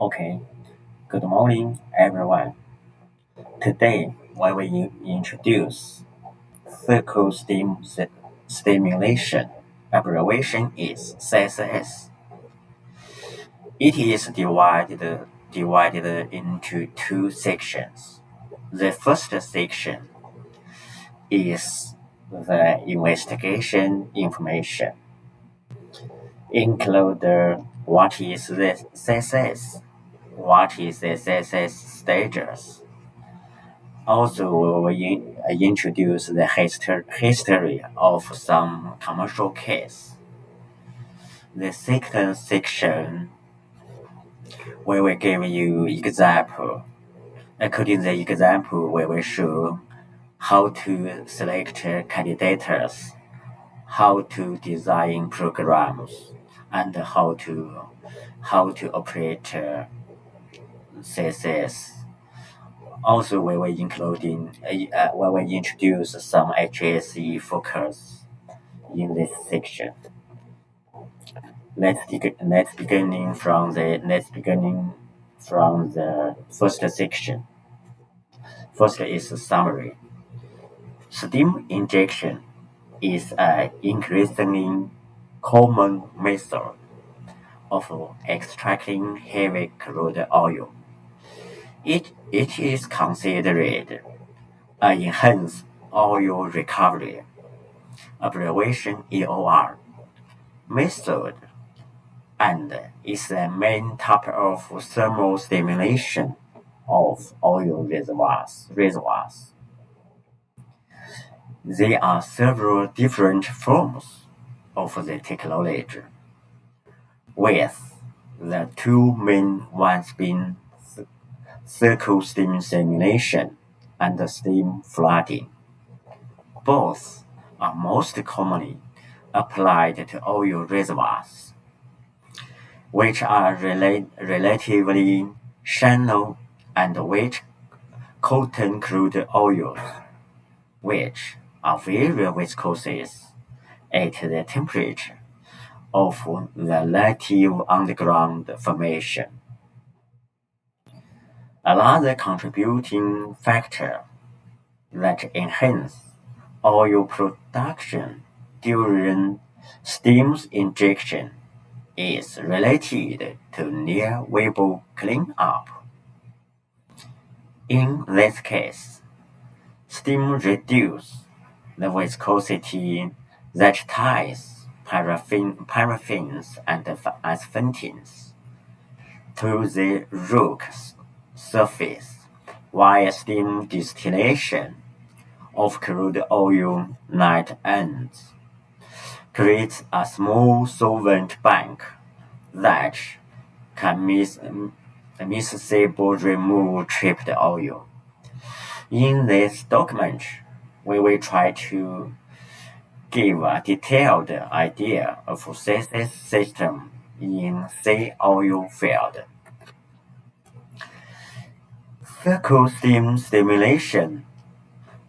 Okay, good morning, everyone. Today, we will introduce circle stimulation. Abbreviation is CSS. It is divided into two sections. The first section is the investigation information, include what is the CSS, what is the CSS status. Also, we introduce the history of some commercial case. The second section, we will give you example. According to the example, we will show how to select candidates, how to design programs, and how to operate CSS. Also, we will introduce some HSE focus in this section. Let's beginning from the first section. First is a summary. Steam injection is an increasingly common method of extracting heavy crude oil. It is considered an enhanced oil recovery, abbreviation EOR, method, and is the main type of thermal stimulation of oil reservoirs. There are several different forms of the technology, with the two main ones being circle steam stimulation and steam flooding. Both are most commonly applied to oil reservoirs, which are relatively shallow and which contain crude oils, which are very viscous at the temperature of the native underground formation. Another contributing factor that enhances oil production during steam injection is related to near-vapor cleanup. In this case, steam reduces the viscosity that ties paraffins and asphaltenes to the rock surface, while steam distillation of crude oil net ends creates a small solvent bank that can miscible remove trapped oil. In this document, we will try to give a detailed idea of CSS system in sea oil field. Circle steam stimulation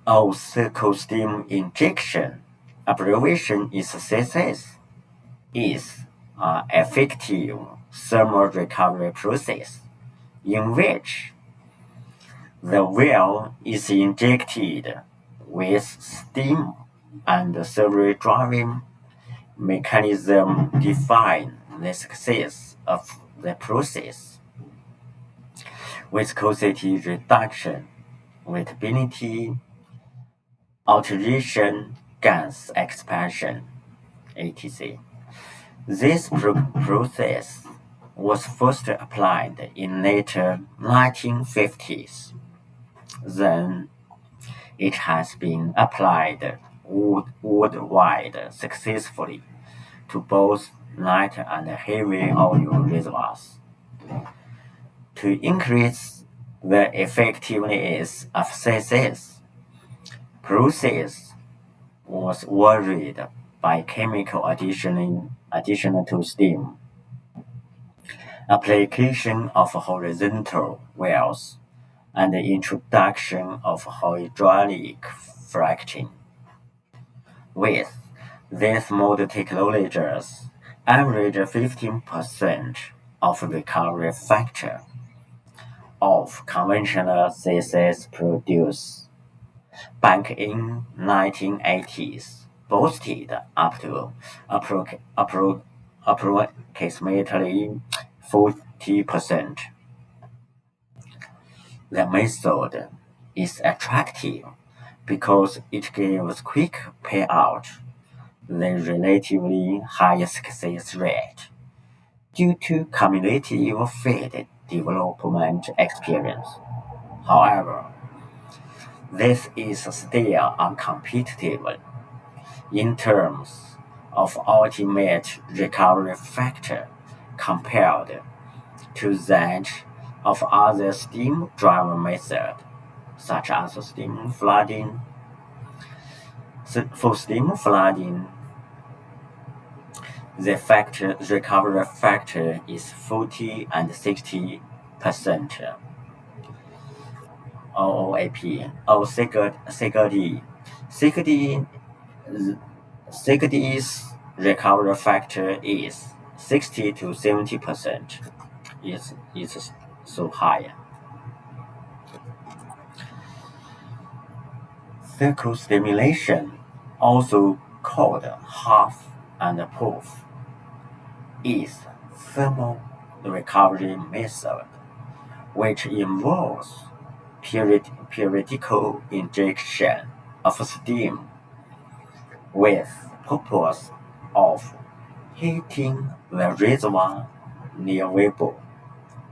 or circle steam injection, abbreviation is CSS, is an effective thermal recovery process in which the well is injected with steam and several driving mechanisms define the success of the process. Viscosity reduction, wettability, alteration, gas expansion, etc. This process was first applied in later 1950s. Then it has been applied worldwide successfully to both light and heavy oil reservoirs. To increase the effectiveness of CSS process was worried by chemical addition to steam, application of horizontal wells, and the introduction of hydraulic fracturing. With these modern technologies, average 15% of recovery factor of conventional CCS produced back in 1980s boosted up to approximately 40%. The method is attractive because it gives quick payout, the relatively high success rate, due to cumulative field development experience. However, this is still uncompetitive in terms of ultimate recovery factor compared to that of other steam driven methods, such as steam flooding. For steam flooding, the recovery factor is 40 and 60% OOAP or CKD. CKD's recovery factor is 60 to 70%. It's so high. Stimulation, also called half and puff, is thermal recovery method which involves periodical injection of steam with purpose of heating the reservoir near vapor,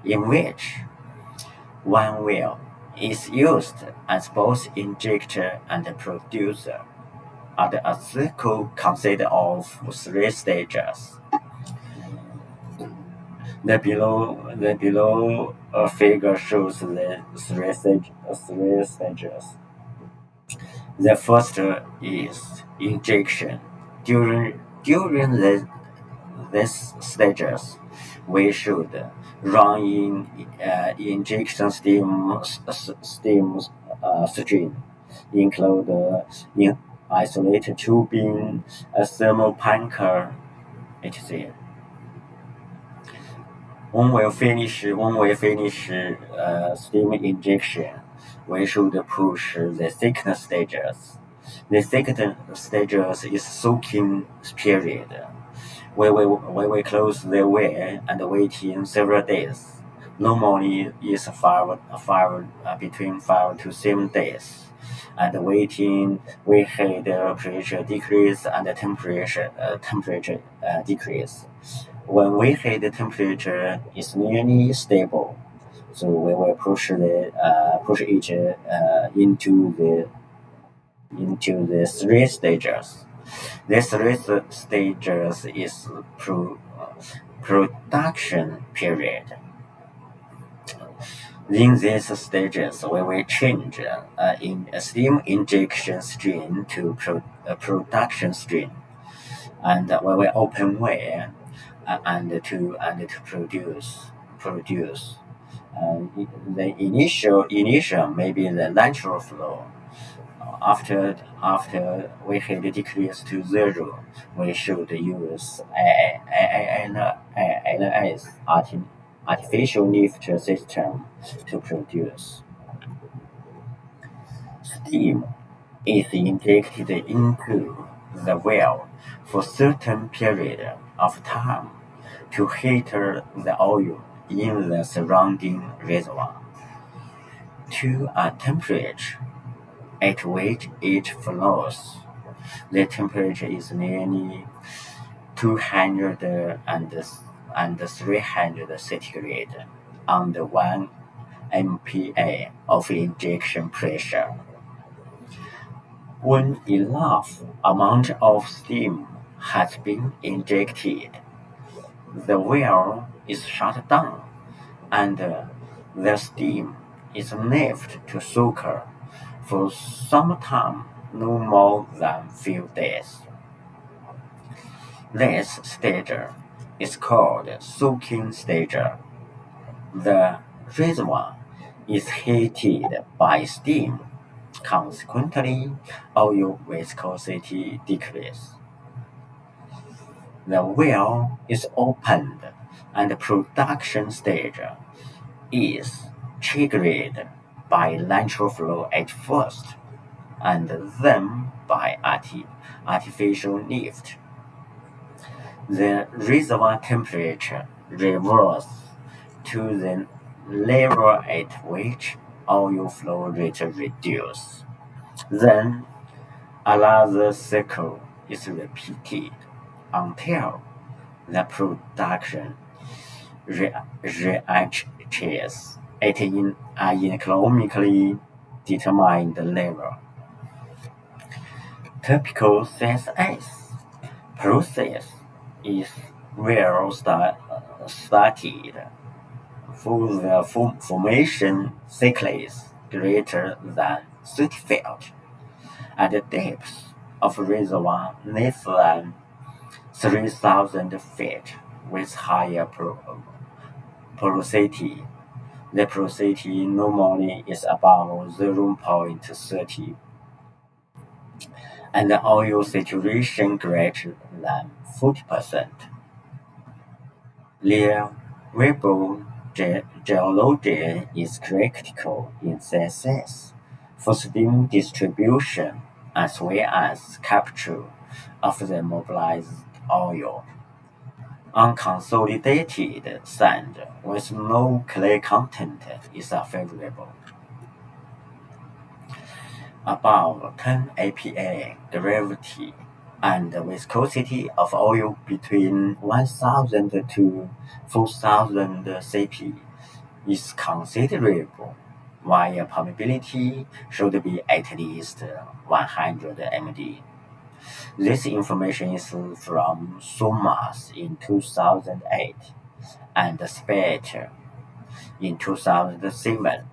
in which one well is used as both injector and producer. A cycle consists of three stages. The below figure shows the three stages. The first is injection. During these stages, we should run in injection steam stream, include in isolated tubing, a thermal panker, etc. When we finish steam injection, we should push the second stages. The second stages is soaking period. We will close the well and waiting several days. Normally is between 5 to 7 days. And waiting, we had pressure decrease and temperature decrease. When we had the temperature is nearly stable, so we will push it into the three stages. The three stages is production period. In these stages, we will change in a steam injection stream to production stream, and we will open well and to produce. The initial maybe the natural flow. After we had decreased to zero, we should use ANS artificial lift system to produce. Steam is injected into the well for certain period of time to heat the oil in the surrounding reservoir to a temperature at which it flows. The temperature is nearly 200 and 300 centigrade under 1 MPa of injection pressure. When enough amount of steam has been injected, the well is shut down and the steam is left to soak for some time, no more than few days. This stage is called soaking stage. The reservoir is heated by steam. Consequently, oil viscosity decreases. The well is opened and the production stage is triggered by lateral flow at first, and then by artificial lift. The reservoir temperature reverts to the level at which oil flow rate reduces. Then another cycle is repeated until the production reaches at an economically determined level. Typical CSS process is well started for the formation cycles greater than 30 feet at the depth of reservoir less than 3,000 feet with higher porosity. The porosity normally is above 0.30 and the oil saturation greater than 40%. Variable geology is critical in CSS for steam distribution as well as capture of the mobilized oil. Unconsolidated sand with no clay content is available. Above 10 APA gravity and viscosity of oil between 1000 to 4000 cp is considerable, while permeability should be at least 100 md. This information is from SOMAS in 2008 and SPECT in 2007.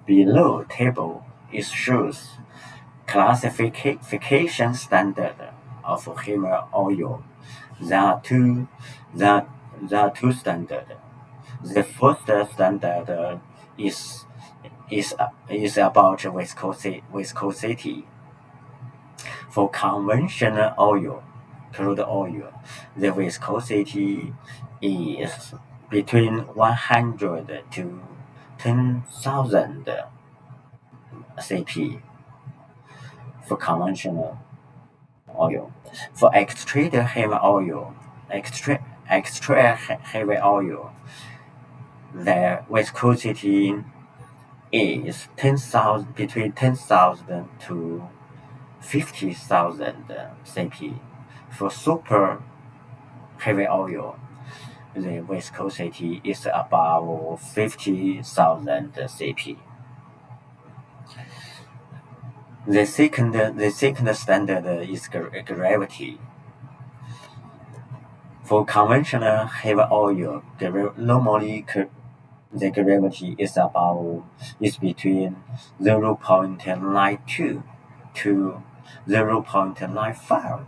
Below table is shows classification standard of heavy oil. There are two standards. The first standard is about viscosity. For conventional oil, crude oil, the viscosity is between 100 to 10,000 cp for conventional oil. For extra heavy oil, the viscosity is 10,000 between 10,000 to 50,000 cp. For super heavy oil, the viscosity is above 50,000 cp. The second standard is gravity. For conventional heavy oil, normally the gravity is between 0.92 to 0.95.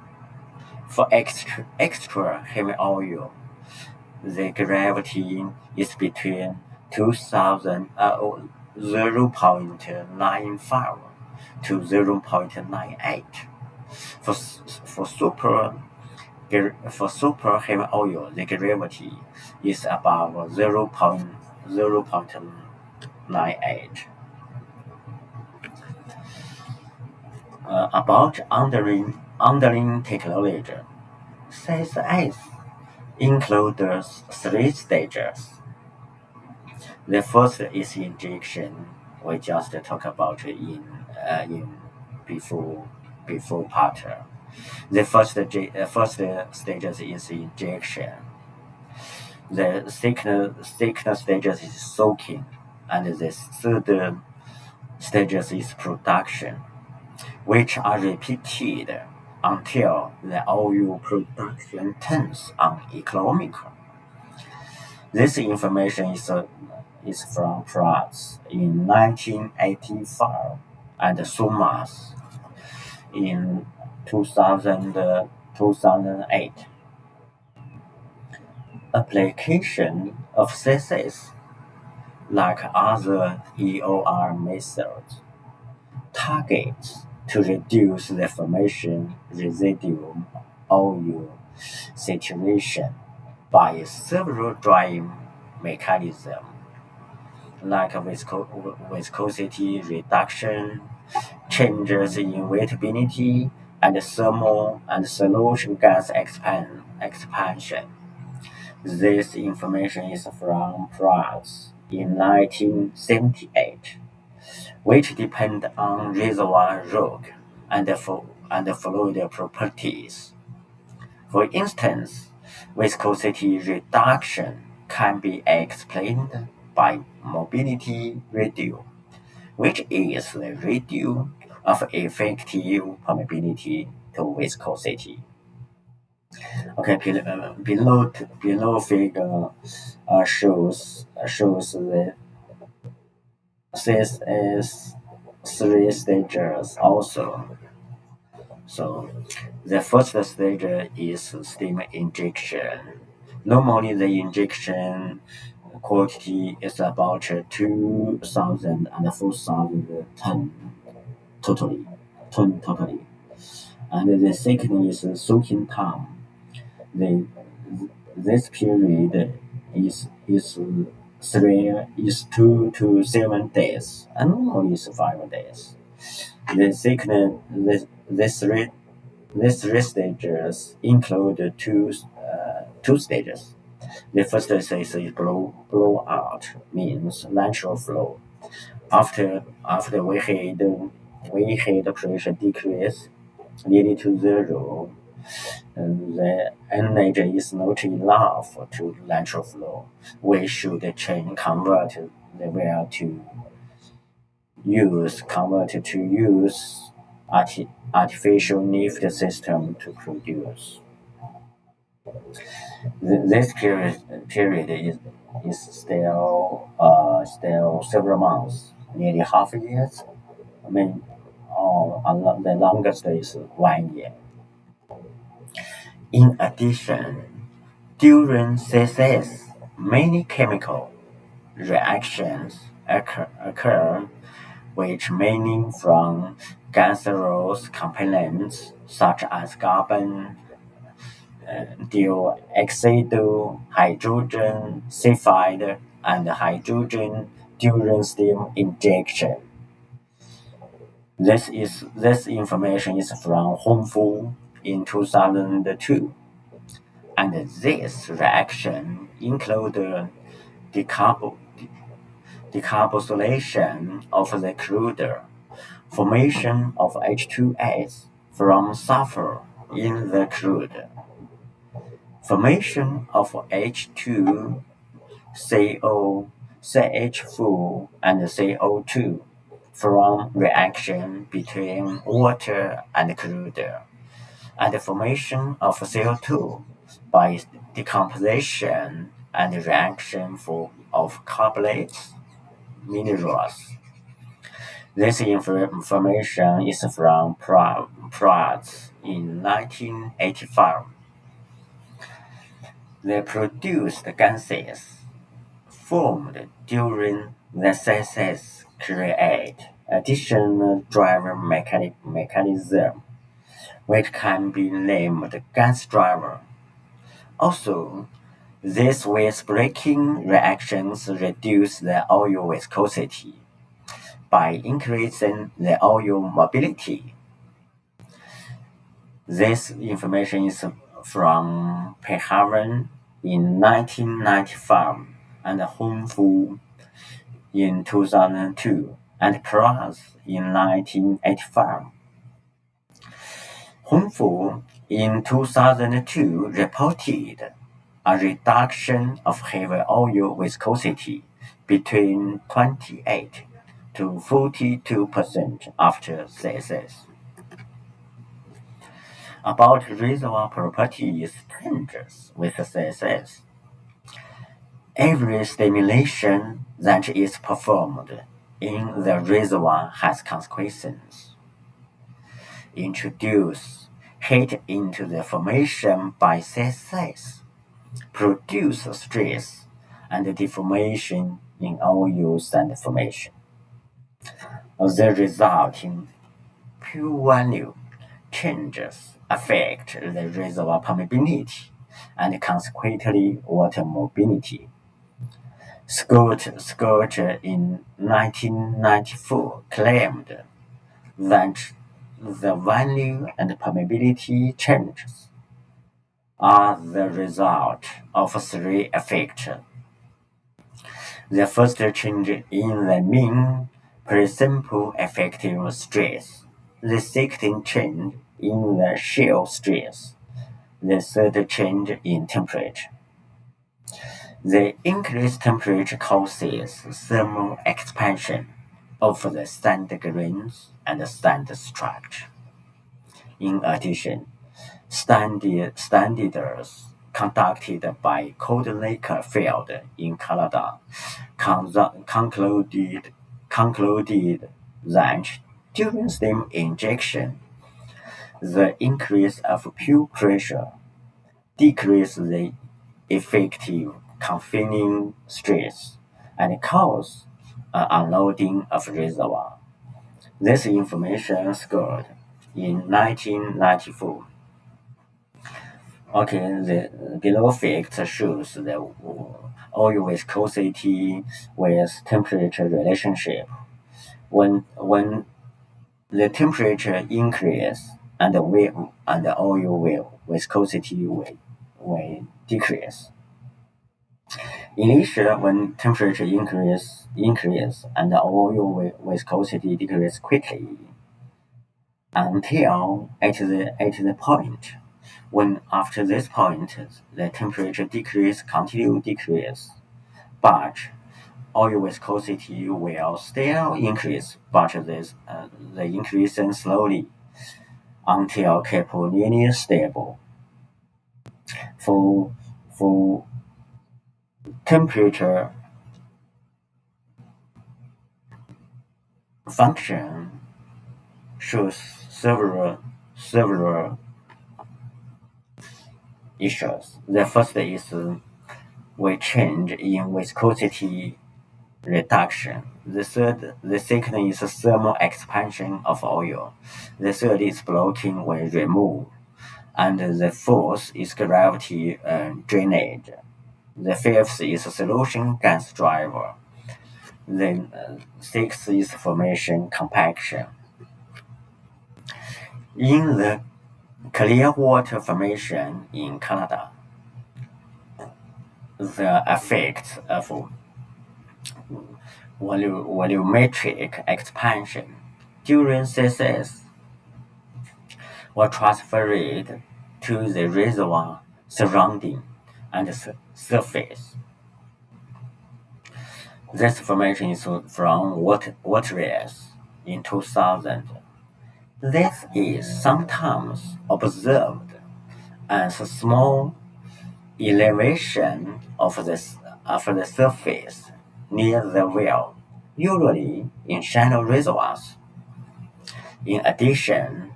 For extra heavy oil, the gravity is between 0.95 to 0.98. For super heavy oil, the gravity is above 0.98. About underlying technology, CSS includes three stages. The first is injection. We just talked about in before part. The first stage is injection. The second stage is soaking, and the third stage is production, which are repeated until the oil production turns uneconomical. This information is from Pratt in 1985 and SOMAS in 2008. Application of CSS, like other EOR methods, targets to reduce the formation residual oil saturation by several driving mechanisms like viscosity reduction, changes in wettability, and thermal and solution gas expansion. This information is from Pratt in 1978, which depend on reservoir rock and fluid properties. For instance, viscosity reduction can be explained by mobility ratio, which is the ratio of effective permeability to viscosity. Okay, below figure shows the CSS three stages also. So the first stage is steam injection. Normally the injection quantity is about 2,000 and 4,000 totally. And the second is soaking time. The, this period is 2 to 7 days, and normally is 5 days. The second, these three stages include two stages. The first stage is blowout, means natural flow. After we had pressure decrease leading to zero, and the energy is not enough to natural flow. We should convert the well to use artificial lift system to produce. This period is still several months, nearly half a year. I mean, the longest is 1 year. In addition, during CSS, many chemical reactions occur which mainly from gaseous components such as carbon dioxide, hydrogen sulfide, and hydrogen during steam injection. This information is from Hongfu in 2002, and this reaction include decarboxylation of the crude, formation of H2S from sulfur in the crude, formation of H2CO, CH4, and CO2 from reaction between water and crude, and the formation of CO2 by decomposition and reaction of carbonates minerals. This information is from Pratt in 1985. The produced gases formed during the CSS create additional driver mechanism, which can be named gas driver. Also, these waste-breaking reactions reduce the oil viscosity by increasing the oil mobility. This information is from Pehaven in 1995 and Hongfu in 2002 and Pratt in 1985. Hongfu in 2002 reported a reduction of heavy oil viscosity between 28 to 42% after CSS. About reservoir properties changes with CSS. Every stimulation that is performed in the reservoir has consequences. Introduce heat into the formation by CSS, produce stress and deformation in oil sand formation. The resulting P value changes affect the reservoir permeability and consequently water mobility. Scott in 1994 claimed that the value and permeability changes are the result of three effects. The first change in the mean pre-simple effective stress, the second change in the shear stress, the third change in temperature. The increased temperature causes thermal expansion of the sand grains and sand structure. In addition, studies conducted by Cold Lake Field in Canada concluded that during steam injection, the increase of pure pressure decreases the effective confining stress and cause unloading of reservoir. This information scored in 1994. Okay, the below figure shows the oil viscosity with temperature relationship. When the temperature increase and the oil viscosity will decrease. Initially, when temperature increase and the oil viscosity decrease quickly until at the point when after this point the temperature continue decrease, but oil viscosity will still increase, but the increasing slowly until keep nearly stable. For temperature function shows several issues. The first is we change in viscosity reduction. The second is thermal expansion of oil. The third is blocking when removed. And the fourth is gravity drainage. The fifth is solution gas driver. Then sixth is formation compaction. In the clear water formation in Canada, the effects of volumetric expansion during CSS were transferred to the reservoir surrounding and surface. This formation is from Waterless in 2000. This is sometimes observed as a small elevation of the surface near the well, usually in shallow reservoirs. In addition,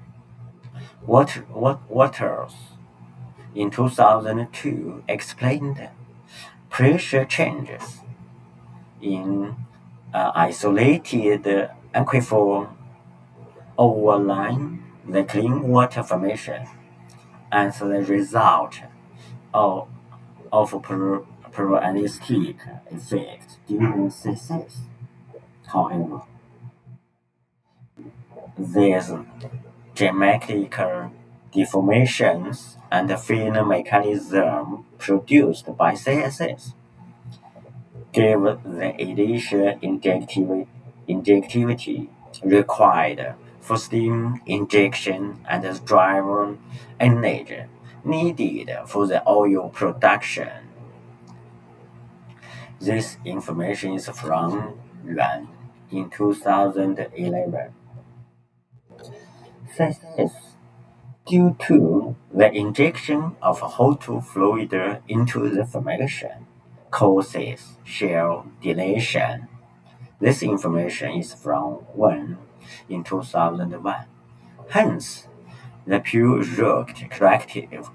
Waters in 2002 explained pressure changes in isolated aquifer overlying the clean water formation as the result of pro-anesthetic effect during success. However, these geometrical deformations and finer mechanism produced by CSS give the initial injectivity required for steam injection and the driver energy needed for the oil production. This information is from Yuan in 2011. Success due to the injection of hot fluid into the formation causes shell dilation. This information is from Wen in 2001. Hence, the pure rock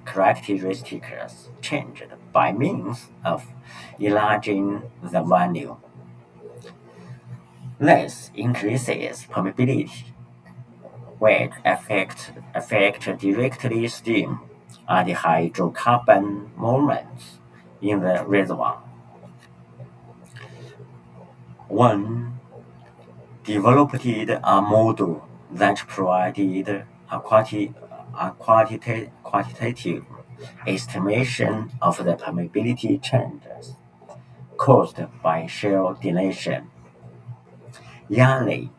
characteristics changed by means of enlarging the volume. This increases permeability, which affect directly steam and hydrocarbon movements in the reservoir. One developed a model that provided a quantitative estimation of the permeability changes caused by shale deletion. Yanley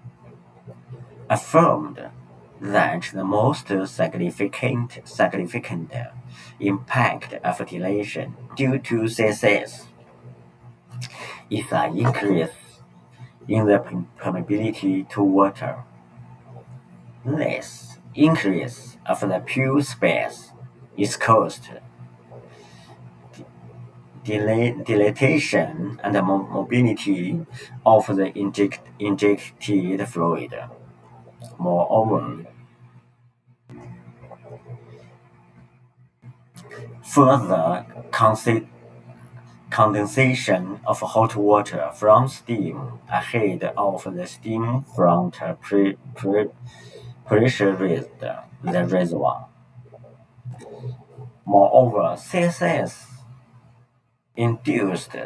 affirmed that the most significant impact of deletion due to CSS is an increase in the permeability to water. This increase of the pure space is caused dilatation and mobility of the injected fluid. Moreover, further condensation of hot water from steam ahead of the steam front pressurized the reservoir. Moreover, CSS induced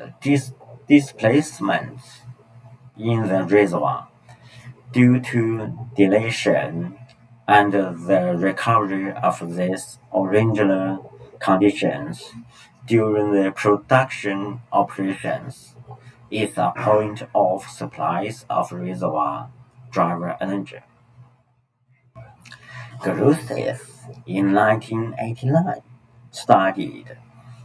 displacements in the reservoir due to dilation, and the recovery of these original conditions during the production operations is a point of supplies of reservoir driver energy. Gruses in 1989 studied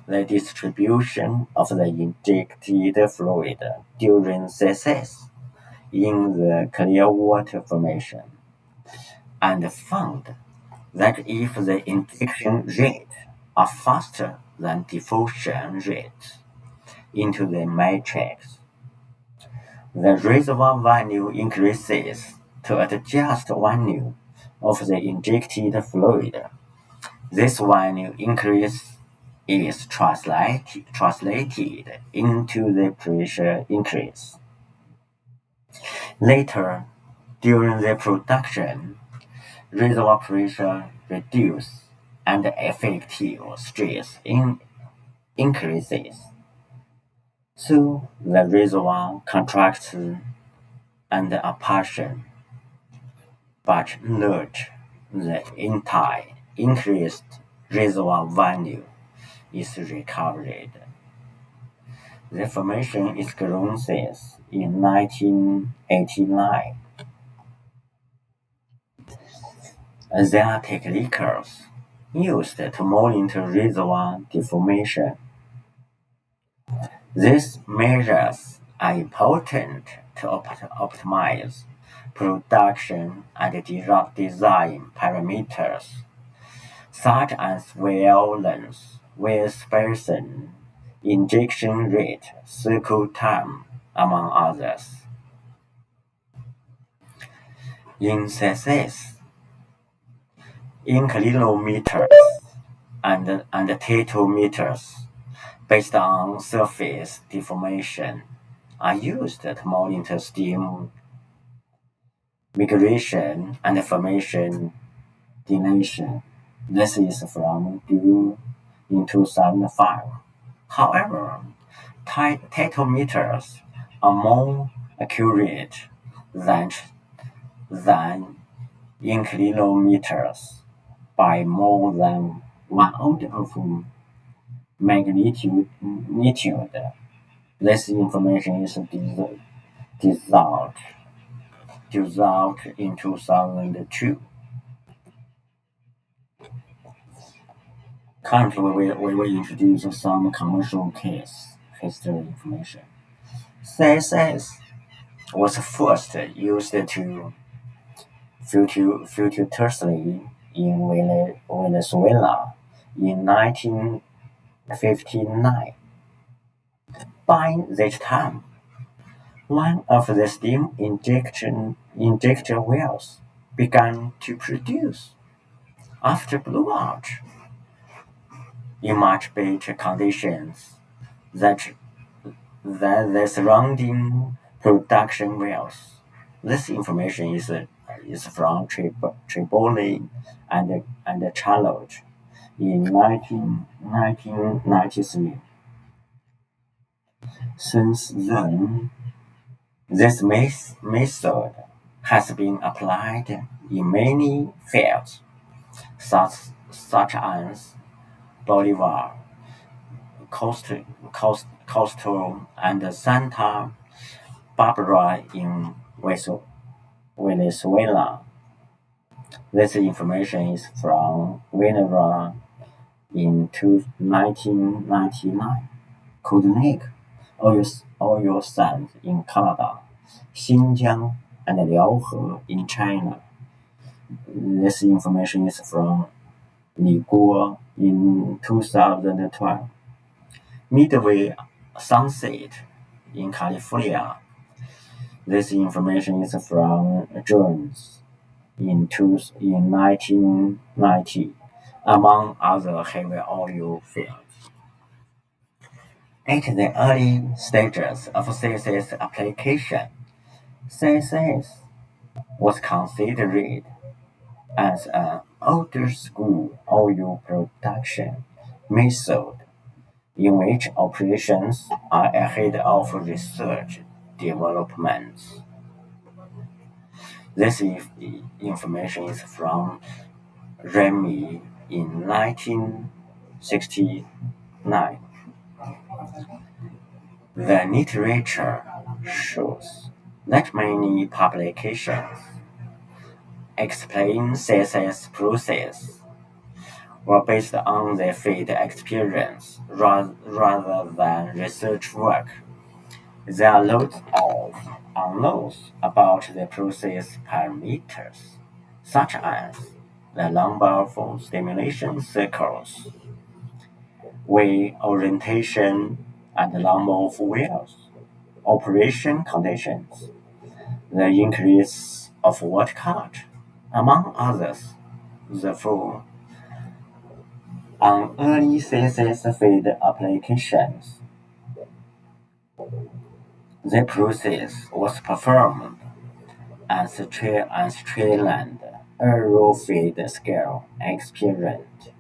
the distribution of the injected fluid during CSS in the Clearwater Formation and found that if the injection rate are faster than diffusion rate into the matrix, the reservoir value increases to adjust value of the injected fluid. This value increase is translated into the pressure increase. Later, during the production, reservoir pressure reduces and effective stress increases. So the reservoir contracts and apportion, but not the entire increased reservoir value is recovered. The formation is Gruses in 1989. There are techniques used to monitor reservoir deformation. These measures are important to optimize production and design parameters, such as well length, well spacing, injection rate, cycle time, among others. In CSS, inclinometers and tetometers based on surface deformation are used to monitor steam migration and formation dilation. This is from due in 2005. However, tetometers are more accurate than inclinometers by more than one order of magnitude. This information is dissolved in 2002. Currently, we will introduce some commercial case history information. CSS was first used to fortuitously in Venezuela in 1959. By that time, one of the steam injector wells began to produce. After blowout, in much better conditions than the surrounding production wells. This information is from Tripoli and Charlotte in 1993. Since then, this method has been applied in many fields, such as Bolivar, Coastal, and Santa Barbara in Venezuela. This information is from Venezuela in 1999. Cold Lake, oil sands in Canada, Xinjiang, and Liaohe in China. This information is from Niguo in 2012. Midway Sunset in California. This information is from Jones in 1990, among other heavy oil fields. At the early stages of CSS application, CSS was considered as an older school oil production method in which operations are ahead of research developments. This information is from Remy in 1969. The literature shows that many publications explain CSS process were based on their field experience rather than research work. There are lots of unknowns about the process parameters, such as the number of stimulation cycles, way orientation, and the number of wheels, operation conditions, the increase of watt cut, among others. Therefore, on early CSS field applications, the process was performed as trained aero field scale experiment.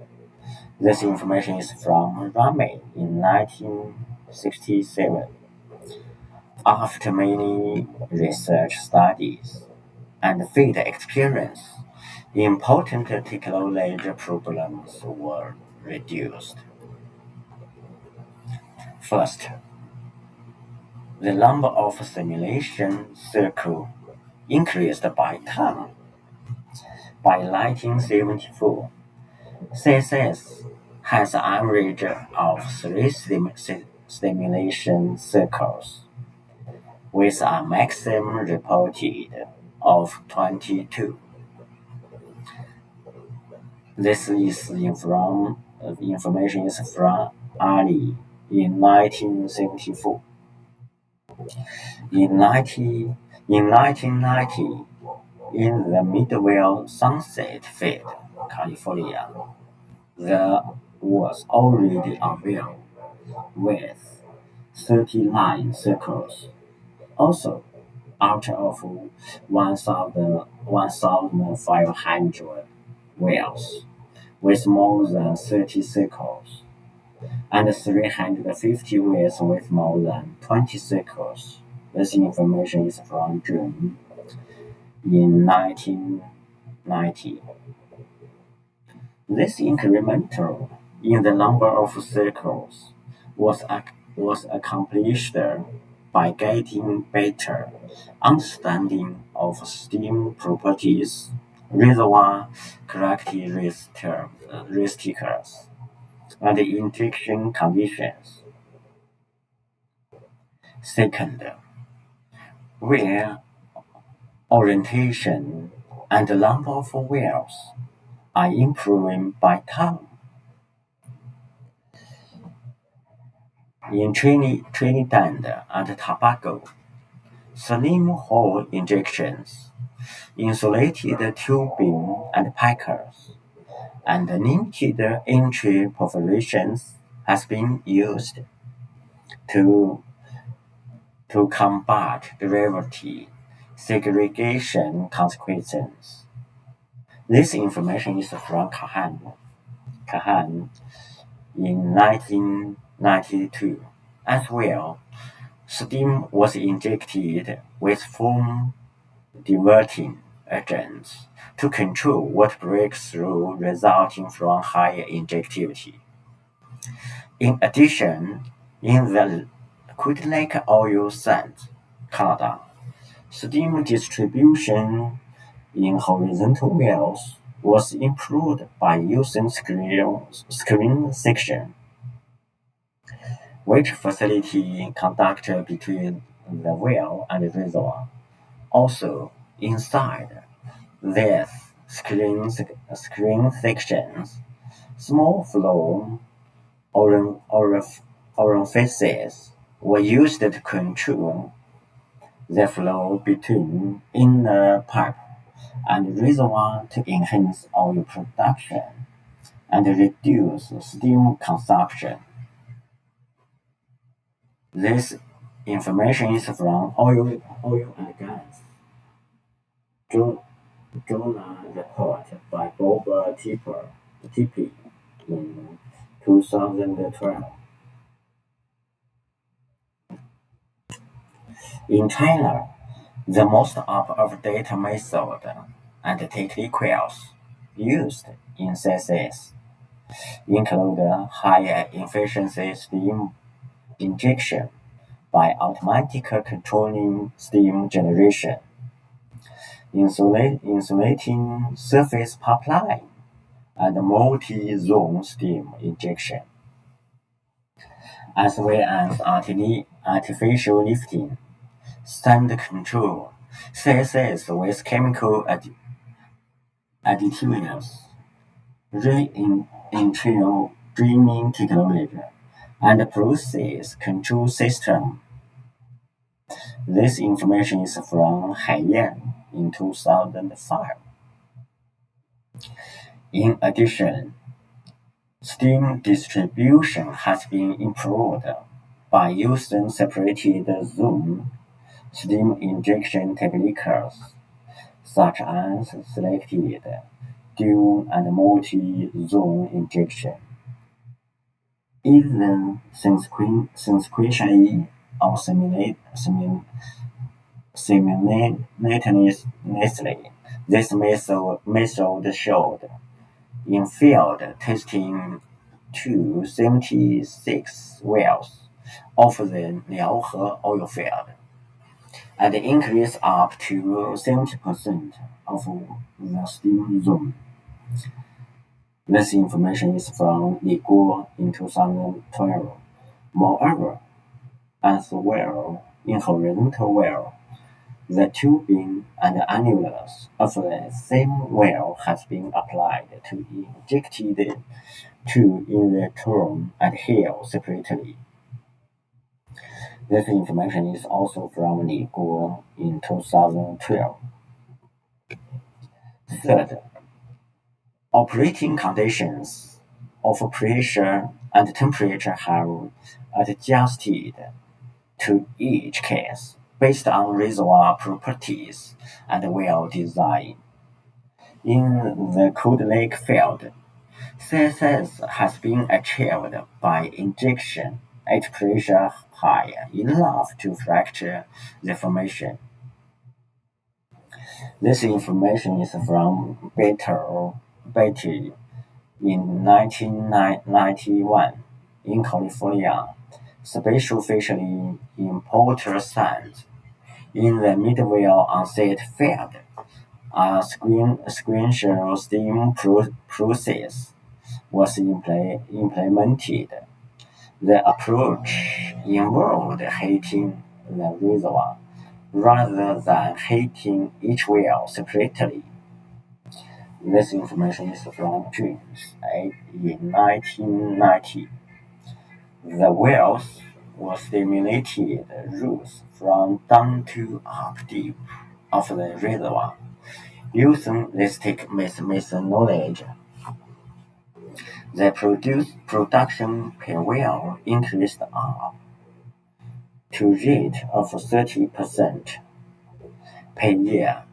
This information is from Rame in 1967. After many research studies and field experience, important technology problems were reduced. First, the number of simulation cycles increased by 10. By 1974, CSS has an average of 3 simulation cycles, with a maximum reported of 22. This is information is from Ali in 1974. In 1990, in the Midway Sunset field, California, there was already a well with 39 circles. Also, out of 1,500 wells with more than 30 circles, and 350 wells with more than 20 circles. This information is from June in 1990. This incremental in the number of circles was accomplished by getting better understanding of steam properties, reservoir characteristics, and injection conditions. Second, where orientation and the number of wells are improving by time. In Trinidad and Tobago, slim hole injections, insulated tubing and packers, and limited entry perforations has been used to combat gravity segregation consequences. This information is from Kahan Kahan in 1992. As well, steam was injected with foam diverting agents to control what breaks through resulting from higher injectivity. In addition, in the Crater Lake oil sands, Canada, steam distribution in horizontal wells was improved by using screen section, which facility contact between the well and the reservoir. Also, inside these screen sections, small flow orifices were used to control the flow between inner pipe and reservoir to enhance oil production and reduce steam consumption. This information is from Oil and Gas Journal report by Bob Tippy in 2012. In China, the most up-to-date method and techniques used in CCS include higher efficiency steam injection by automatically controlling steam generation, insulating surface pipeline, and multi-zone steam injection, as well as artificial lifting, stand control, CSS with chemical additives, re-entry dreaming technology, and process control system. This information is from Haiyan in 2005. In addition, steam distribution has been improved by using separated zone steam injection techniques, such as selected dual and multi-zone injection, either sequentially or simultaneously. This method showed in field testing to 76 wells of the Liaohe oil field, and increased up to 70% of the steam zone. This information is from Guo in 2012. Moreover, as well in horizontal well, the tubing and annulus of the same well has been applied to injected to in the turn and heel separately. This information is also from Guo in 2012. Third, operating conditions of pressure and temperature have adjusted to each case based on reservoir properties and well design. In the Cold Lake field, CSS has been achieved by injection at pressure high enough to fracture the formation. This information is from Betty in 1991 in California, specifically in Porter Sands. In the Midwell onset field, a sequential steam process was implemented. The approach involved heating the reservoir rather than heating each well separately. This information is from Jones in 1990. The wells were stimulated routes from down to up deep of the reservoir. Using this methodology, the production per well increased up to rate of 30% per year.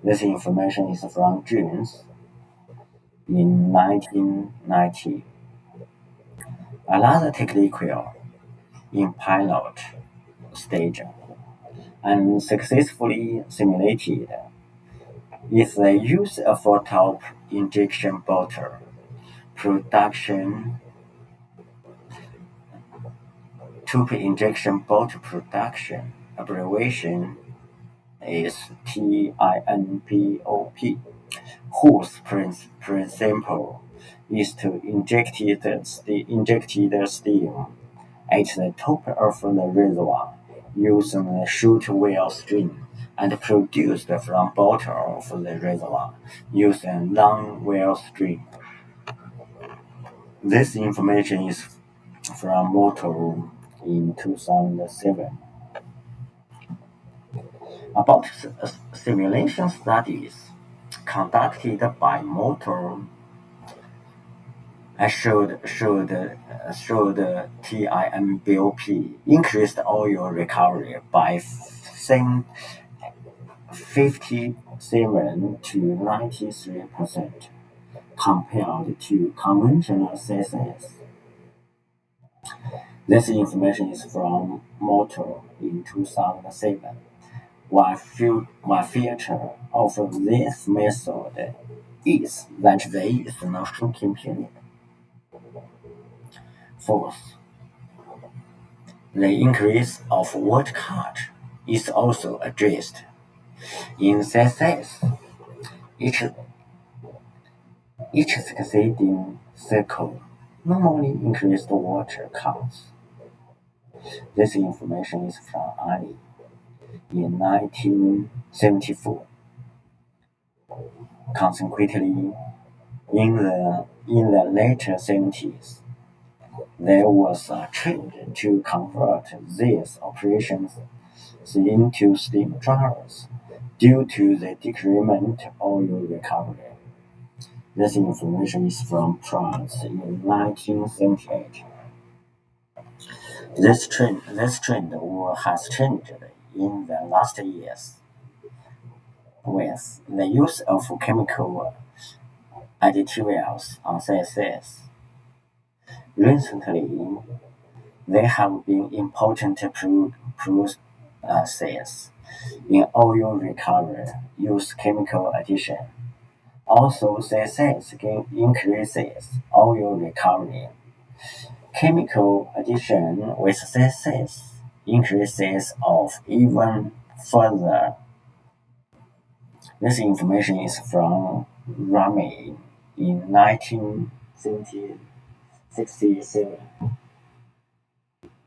This information is from Jones in 1990. Another technique in pilot stage and successfully simulated is the use of a top injection bottle production abbreviation is TINPOP, whose principle is to inject the steam at the top of the reservoir using a chute well stream and produced from bottom of the reservoir using a long well stream. This information is from Módulo in 2007. About simulation studies conducted by Módulo showed TIMBOP increased oil recovery by 57 to 93% compared to conventional CSS. This information is from Módulo in 2007. One feature of this method is that there is no shrinking period. Fourth, the increase of water cut is also addressed. In CSS, each succeeding cycle normally increased water cuts. This information is from Ali in 1974. Consequently, in the later 70s, there was a trend to convert these operations into steam dryers due to the decrement oil recovery. This information is from Price in 1978. This trend has changed in the last years with the use of chemical additives on CSS. Recently, there have been important processes in oil recovery use chemical addition. Also, CSS increases oil recovery. Chemical addition with CSS increases of even further. This information is from Rami in 1967.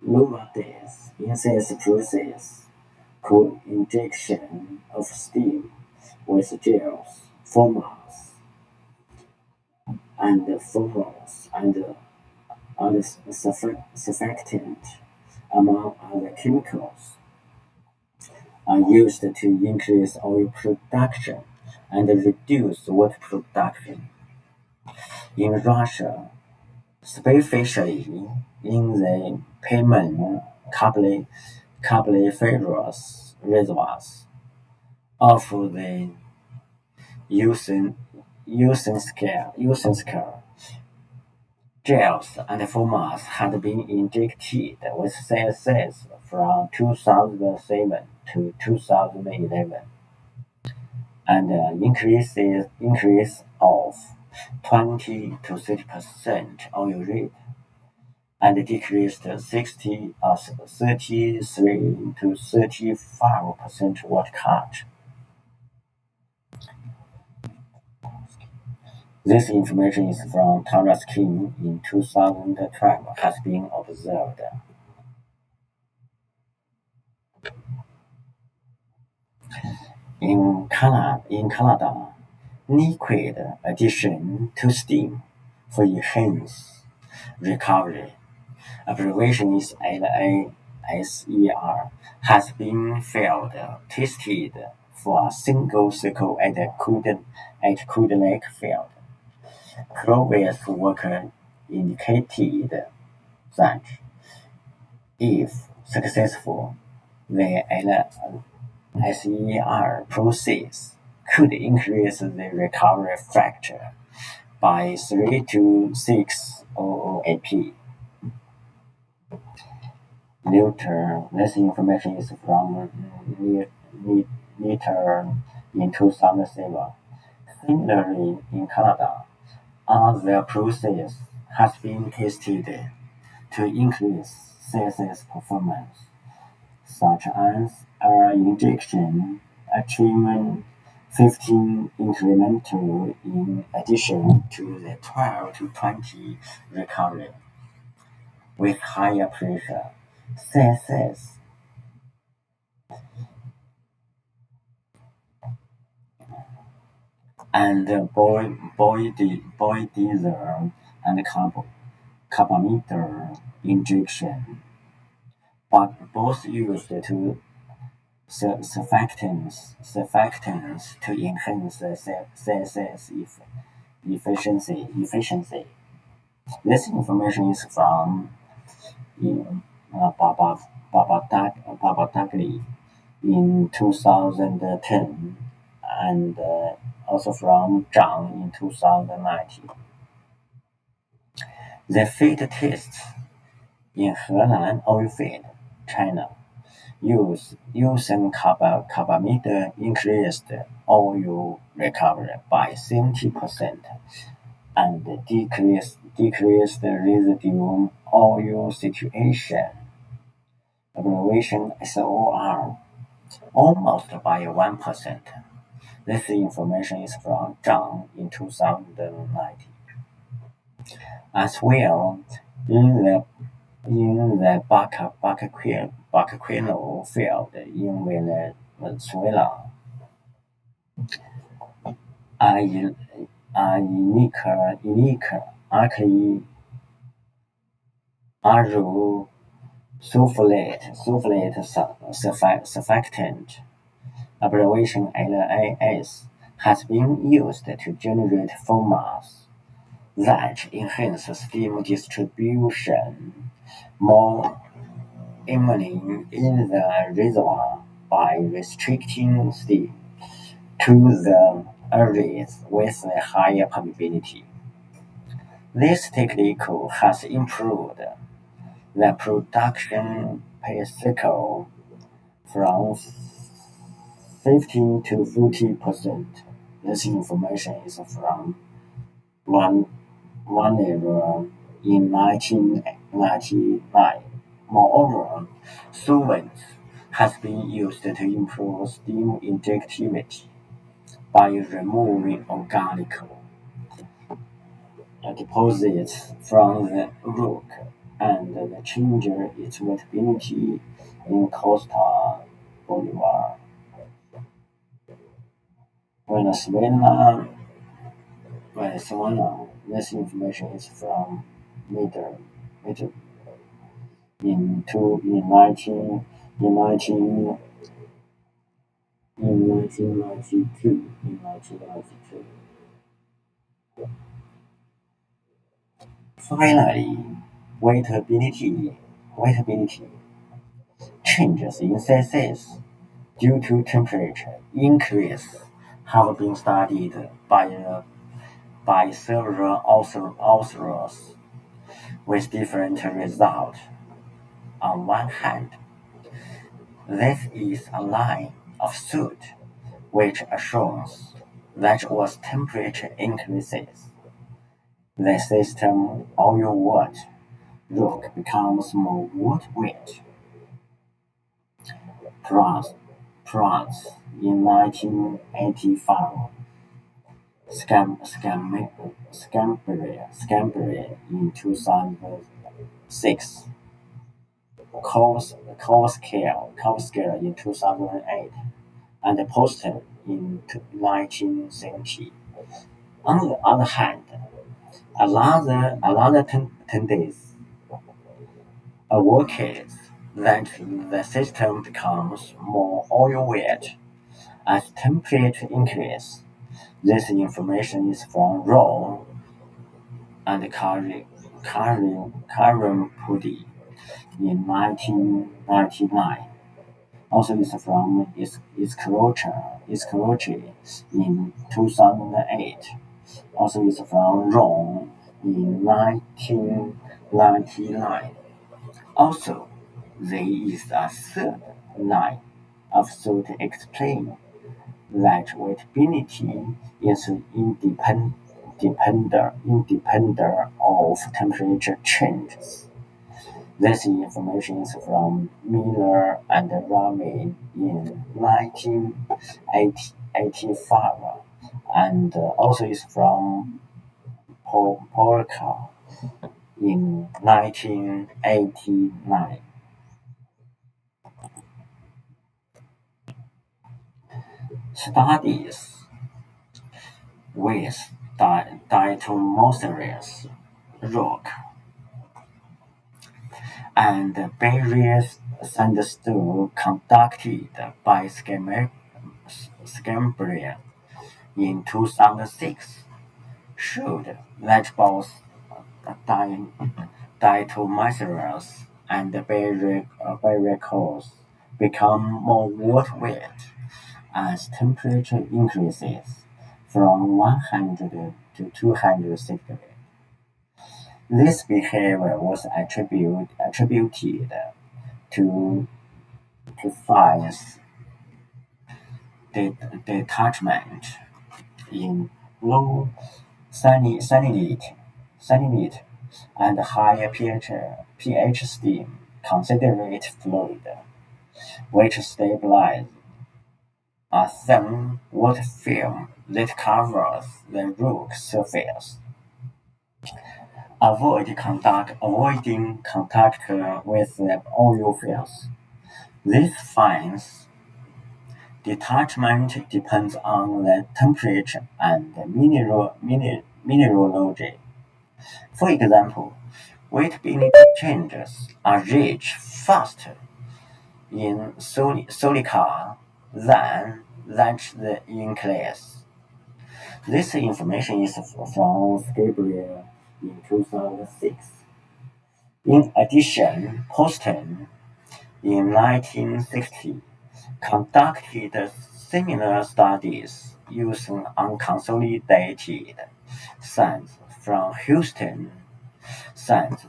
Nowadays, in this process, co-injection of steam with gels, formals, and foams and other surfactant, among other chemicals, are used to increase oil production and reduce water production. In Russia, especially in the Permian carboniferous reservoirs of the Xiaoxiong, gels and formats had been injected with CSS from 2007 to 2011, and an increase of 20 to 30% oil rate, and decreased 33 to 35% water cut. This information is from Taras King in 2012 has been observed. In Canada, liquid addition to steam for enhanced recovery, abbreviation is LASER, has been tested for a single cycle at Cold Lake field. Previous work indicated that, if successful, the LSER process could increase the recovery factor by 3 to 6 AP. Later, this information is from later in 2007. Similarly, in Canada, other process has been tested to increase CSS performance, such as injection achievement 15 incremental in addition to the 12 to 20 recovery with higher pressure. CSS and Boydizer and carbometer injection, but both used to surfactants to enhance the CSS efficiency. This information is from Babadagli in 2010 and also from Zhang in 2019. The feed tests in Henan oil field, China, using carbometer increased oil recovery by 70% and decreased residual oil situation, abbreviation SOR, almost by 1%. This information is from Zhang in 2019. As well, in the Bacaquino field in Venezuela, a unique aru sulfate surfactant, abbreviation LAS, has been used to generate foam mass that enhance steam distribution more evenly in the reservoir by restricting steam to the areas with a higher permeability. This technique has improved the production per cycle from 15 to 40%. This information is from one era in 1999. Moreover, solvents has been used to improve steam injectivity by removing organic deposits from the rock and change its wettability in Costa Bolivar, Venezuela. This information is from later in 1992. Finally, wettability changes in CSS due to temperature increase have been studied by several authors with different results. On one hand, this is a line of suit which assumes that as temperature increases, the system oil wet rock becomes more wet. Plus, in 1985, Scambria in 2006, Core Scale in 2008, and Poston in 1970. On the other hand, another 10 days advocates that the system becomes more oil wet as temperature increases. This information is from Rowe and Karen Pudi in 1999. Also is from Iscroce in 2008. also is from Rome in 1999. Also, there is a third line of thought explaining that weightability is independent of temperature changes. This information is from Miller and Ramin in 1985 and also is from Polka in 1989. Studies with diatomaceous rock and various sandstone conducted by Scambria in 2006 showed that both diatomaceous and barricades become more water weight as temperature increases from 100 to 200 centigrade. This behavior was attributed to phase detachment in low salinity and higher pH steam concentrate fluid, which stabilize a thin water film that covers the rock surface. Avoiding contact with the oil fields. This finds detachment depends on the temperature and mineralogy. For example, weightability changes are reached faster in silica than in clays. This information is from Gabriel in 2006. In addition, Poston in 1960 conducted similar studies using unconsolidated sands from Houston sands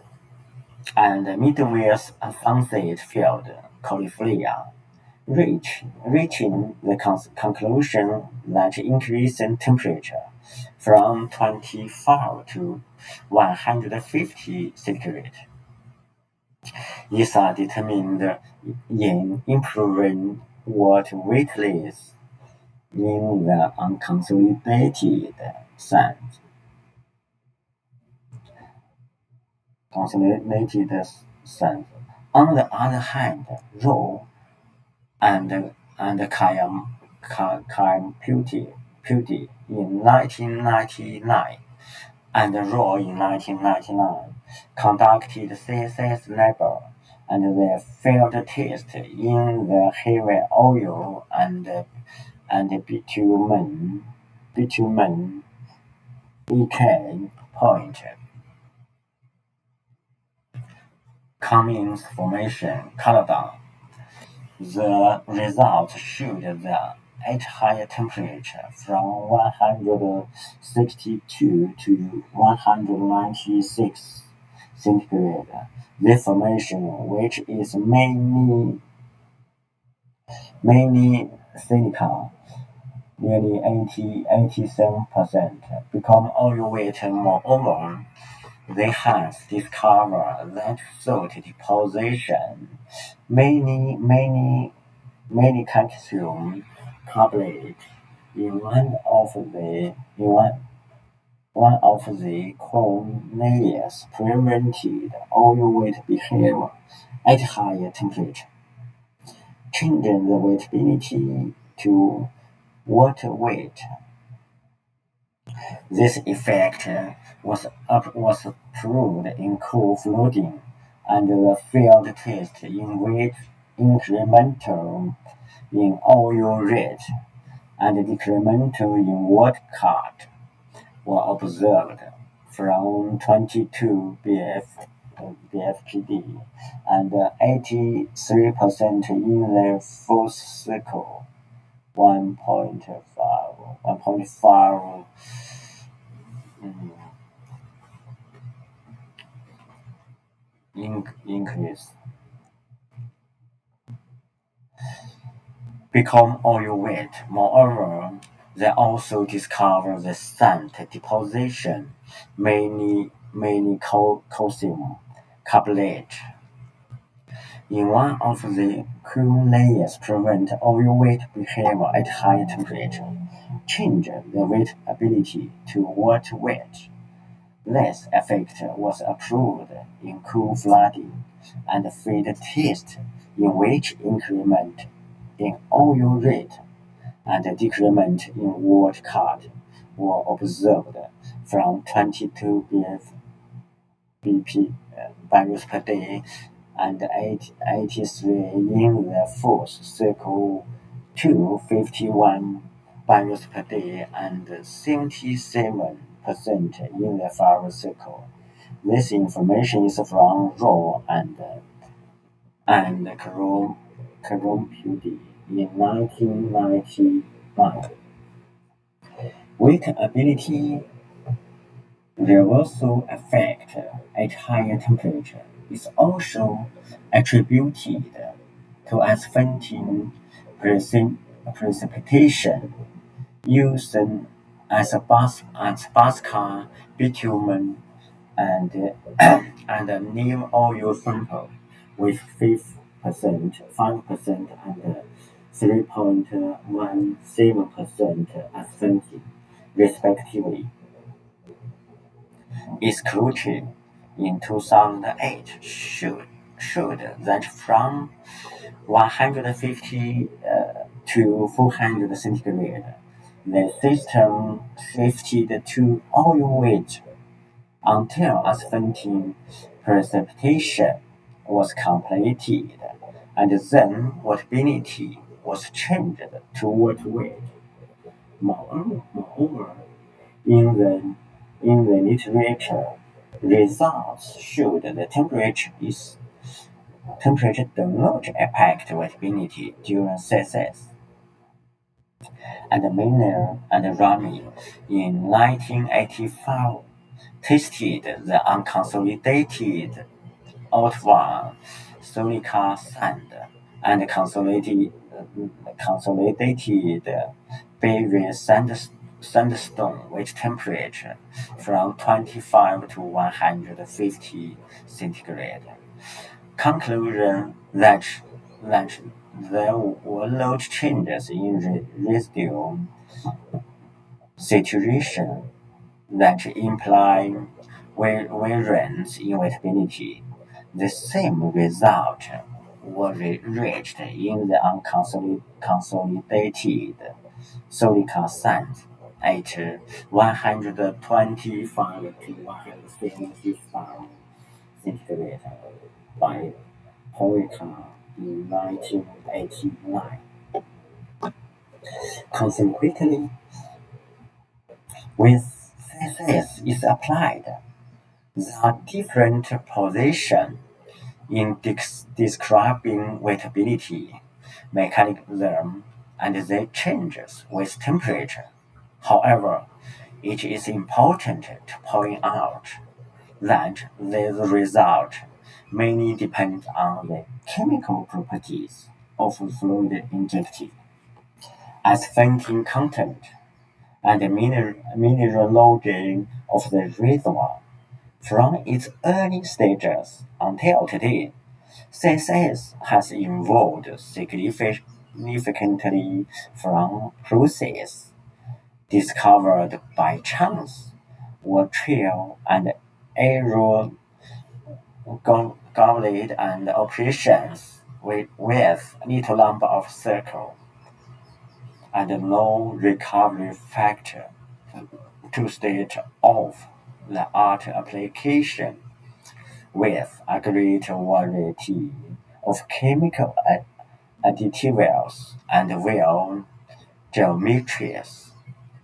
and Midwest Sunset Field, California, reaching the conclusion that increasing temperature from 25 to 150 centigrade is determined in improving water weightless in the unconsolidated sands. On the other hand, raw and Puty in 1999 and Raw in 1999 conducted CSS labor and the field test in the heavy oil and bitumen EK point. Cummings Formation, Canada. The results showed that at higher temperature from 162 to 196 centigrade, the formation, which is mainly silica, nearly 87%, become oil weight. Moreover, they have discovered that salt deposition many calcium carbonate in one of the cornelius prevented oil weight behavior at higher temperature, changing the weightability to water weight. This effect was proved in cool flooding and the field test in which incremental in oil rate and decremental in water cut were observed from 22 bfpd and 83% in the fourth cycle, 1.5 increase become overweight. Moreover, they also discover the scent deposition, many calcium carbonate in one of the cool layers prevent overweight behavior at higher temperature, change the weight ability to what weight. This effect was approved in cool flooding and feed test in which increment in oil rate and decrement in watt cut were observed from 22 BP barrels per day and 83 in the fourth cycle to 51 barrels per day and 77% in the fifth cycle. This information is from Raw and Corrompudi in 1999. Weight ability reversal effect at higher temperature is also attributed to asphalting precipitation used as a basca bitumen and a neem oil sample with 5%, 5% and 3.17% asphalting, respectively. Exclusion in 2008 showed that from 150 to 400 centigrade, the system shifted to oil weight until asphalting precipitation was completed, and then wattability was changed to watt weight. Moreover, in the literature, results showed the temperature does not impact wattability during CSS. And Miner and Rami in 1985 tested the unconsolidated Ottawa silica sand and consolidated Berry sandstone with temperature from 25 to 150 centigrade. Conclusion that there were no changes in residual saturation that imply variance in wattability. The same result was reached in the unconsolidated silica sand at 125 to 175 centigrade by Poeta in 1989. Consequently, when CSS is applied, there are different positions in describing weightability mechanism and they changes with temperature. However, it is important to point out that this result mainly depends on the chemical properties of fluid injected, asphalting content, and the mineralogy of the reservoir. From its early stages until today, CSS has evolved significantly from processes discovered by chance or trial and error goblet and operations with little number of circles and no recovery factor to state of the art application with a great variety of chemical additives and well geometries,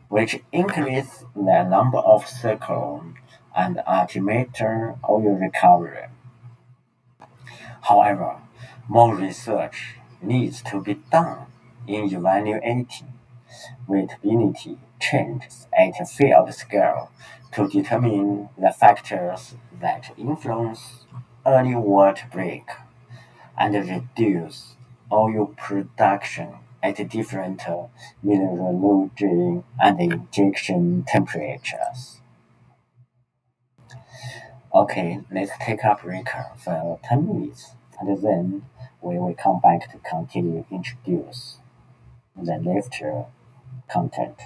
which increase the number of circles and ultimate oil recovery. However, more research needs to be done in evaluating weightability changes at a field scale to determine the factors that influence early water break and reduce oil production at different mineralogy and injection temperatures. Okay, let's take a break for 10 minutes and then we will come back to continue introduce the left content.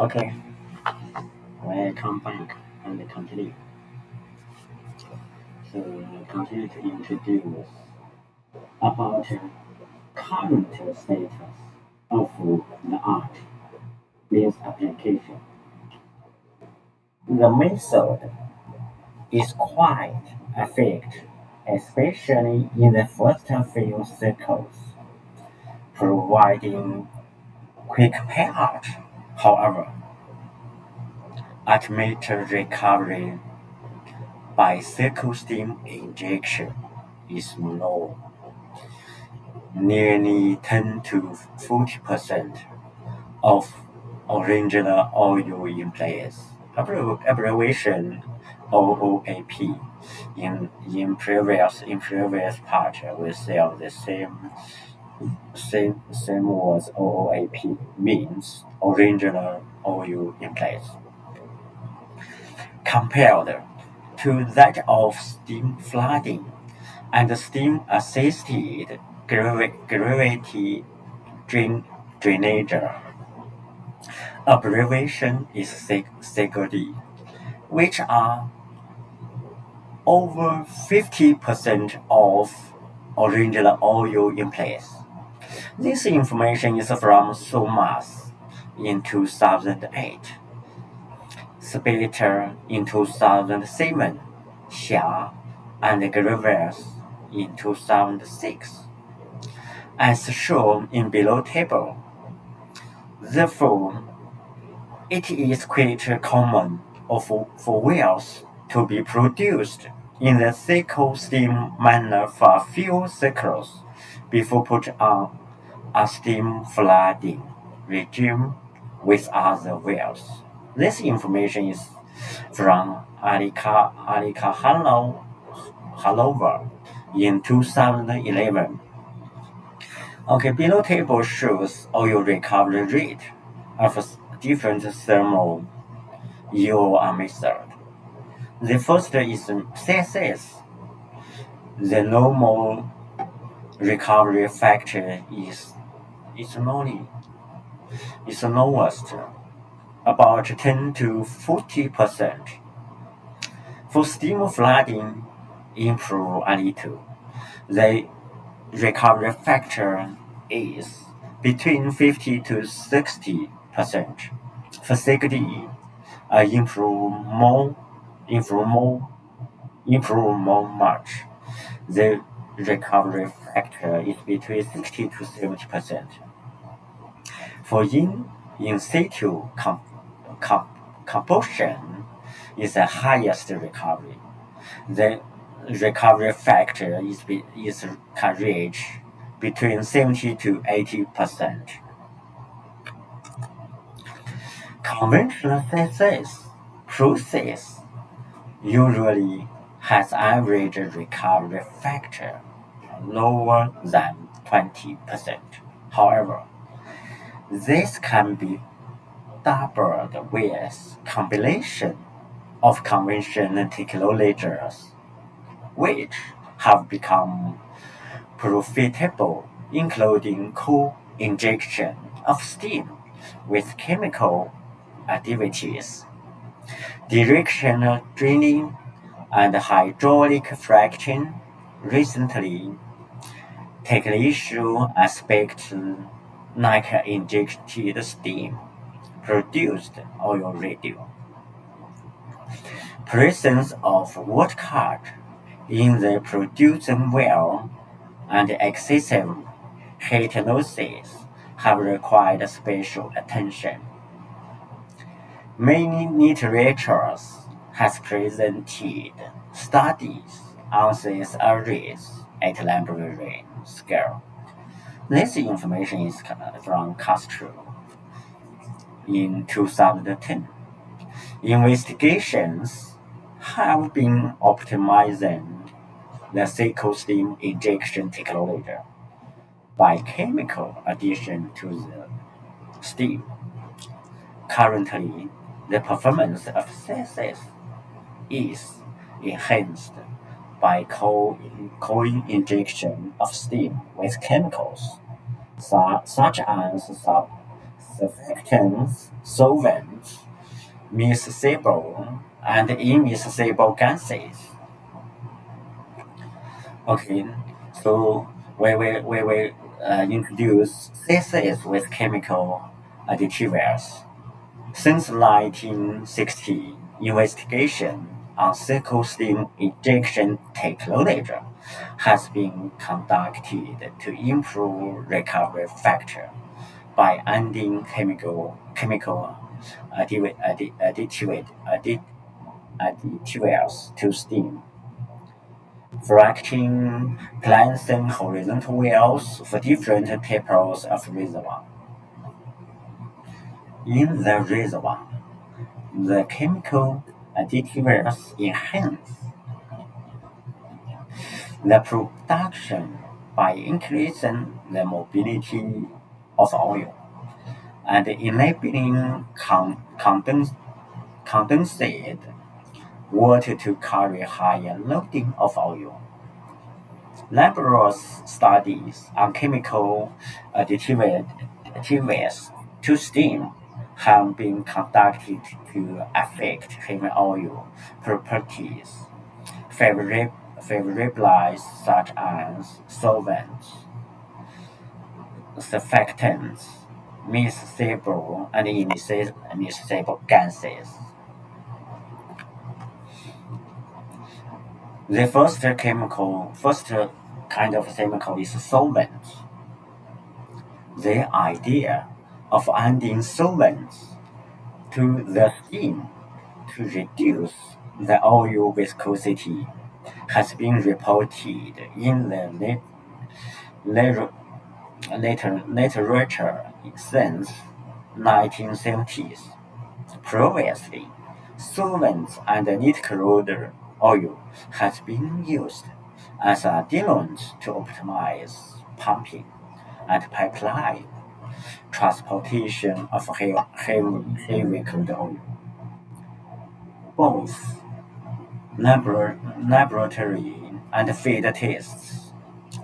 Okay, welcome back and continue. So continue to introduce about current status of the art with application. The method is quite effective, especially in the first few cycles, providing quick payout. However, ultimate recovery by cycle steam injection is low, nearly 10 to 40% of original oil in place. Abbreviation OOAP. In previous part we saw the same words. OOAP means original oil in place. Compared to that of steam flooding and steam-assisted gravity drainage. Abbreviation is CGD, which are over 50% of original oil in place. This information is from SOMAS in 2008, Spectre in 2007, Xia and Graves in 2006. As shown in below table, therefore, it is quite common for wells to be produced in the cycle steam manner for a few cycles before put on a steam flooding regime with other wells. This information is from Alika Halova in 2011. Okay, below table shows oil recovery rate of different thermal EOR method. The first is CSS. The normal recovery factor is lowest, about 10 to 40%. For steam flooding, improve a little. The recovery factor is between 50 to 60%. For CGD, improve more much. The recovery factor is between 60 to 70%. For in situ combustion is the highest recovery. The recovery factor can reach between 70 to 80%. Conventional CSS process usually has average recovery factor lower than 20%. However, this can be doubled with combination of conventional technologies, which have become profitable, including co-injection of steam with chemical activities, directional drilling, and hydraulic fracturing. Recently, technical aspects like injected steam produced oil radio. Presence of water cut in the producing well and excessive heat losses have required special attention. Many literatures has presented studies on these areas at laboratory scale. This information is from Castro in 2010. Investigations have been optimizing the cycle steam injection technology by chemical addition to the steam. Currently, the performance of CSS is enhanced by co-injection of steam with chemicals such as surfactants, solvents, miscible, and immiscible gases. Okay, so we will introduce CCs with chemical additives. Since 1960, investigation on cycle steam injection technology has been conducted to improve recovery factor by adding chemical additives to steam. Fracking placing horizontal wells for different types of reservoir. In the reservoir, the chemical additives enhance the production by increasing the mobility of oil and enabling condensate water to carry higher loading of oil. Laboratory studies on chemical additives to steam have been conducted to affect heavy oil properties favorably, such as solvents, surfactants, miscible, and immiscible gases. The first kind of chemical is solvent. The idea of adding solvents to the steam to reduce the oil viscosity has been reported in the literature since 1970s. Previously, solvents and neat crude oil has been used as a diluent to optimize pumping and pipeline transportation of heavy crude oil. Both laboratory and field tests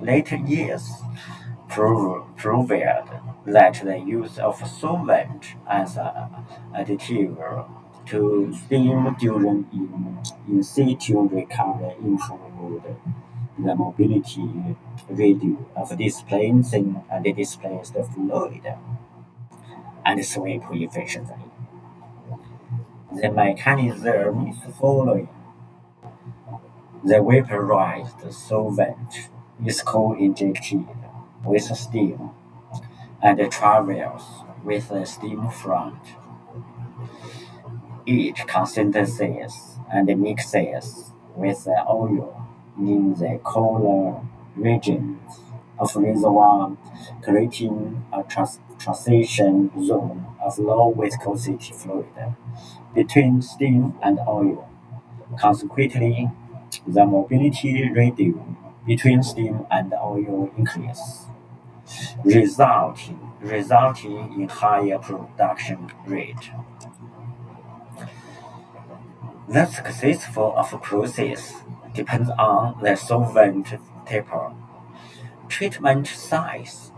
later years proved that the use of solvent as an additive to steam during in situ recovery improved the mobility rate of displacing and displaced fluid and sweep efficiently. The mechanism is following. The vaporized solvent is co-injected with steam and travels with the steam front. It condenses and mixes with the oil in the collar regions of reservoir, creating a transition zone of low viscosity fluid between steam and oil. Consequently, the mobility radius between steam and oil increases, resulting in higher production rate. The success of a process depends on the solvent type, treatment size,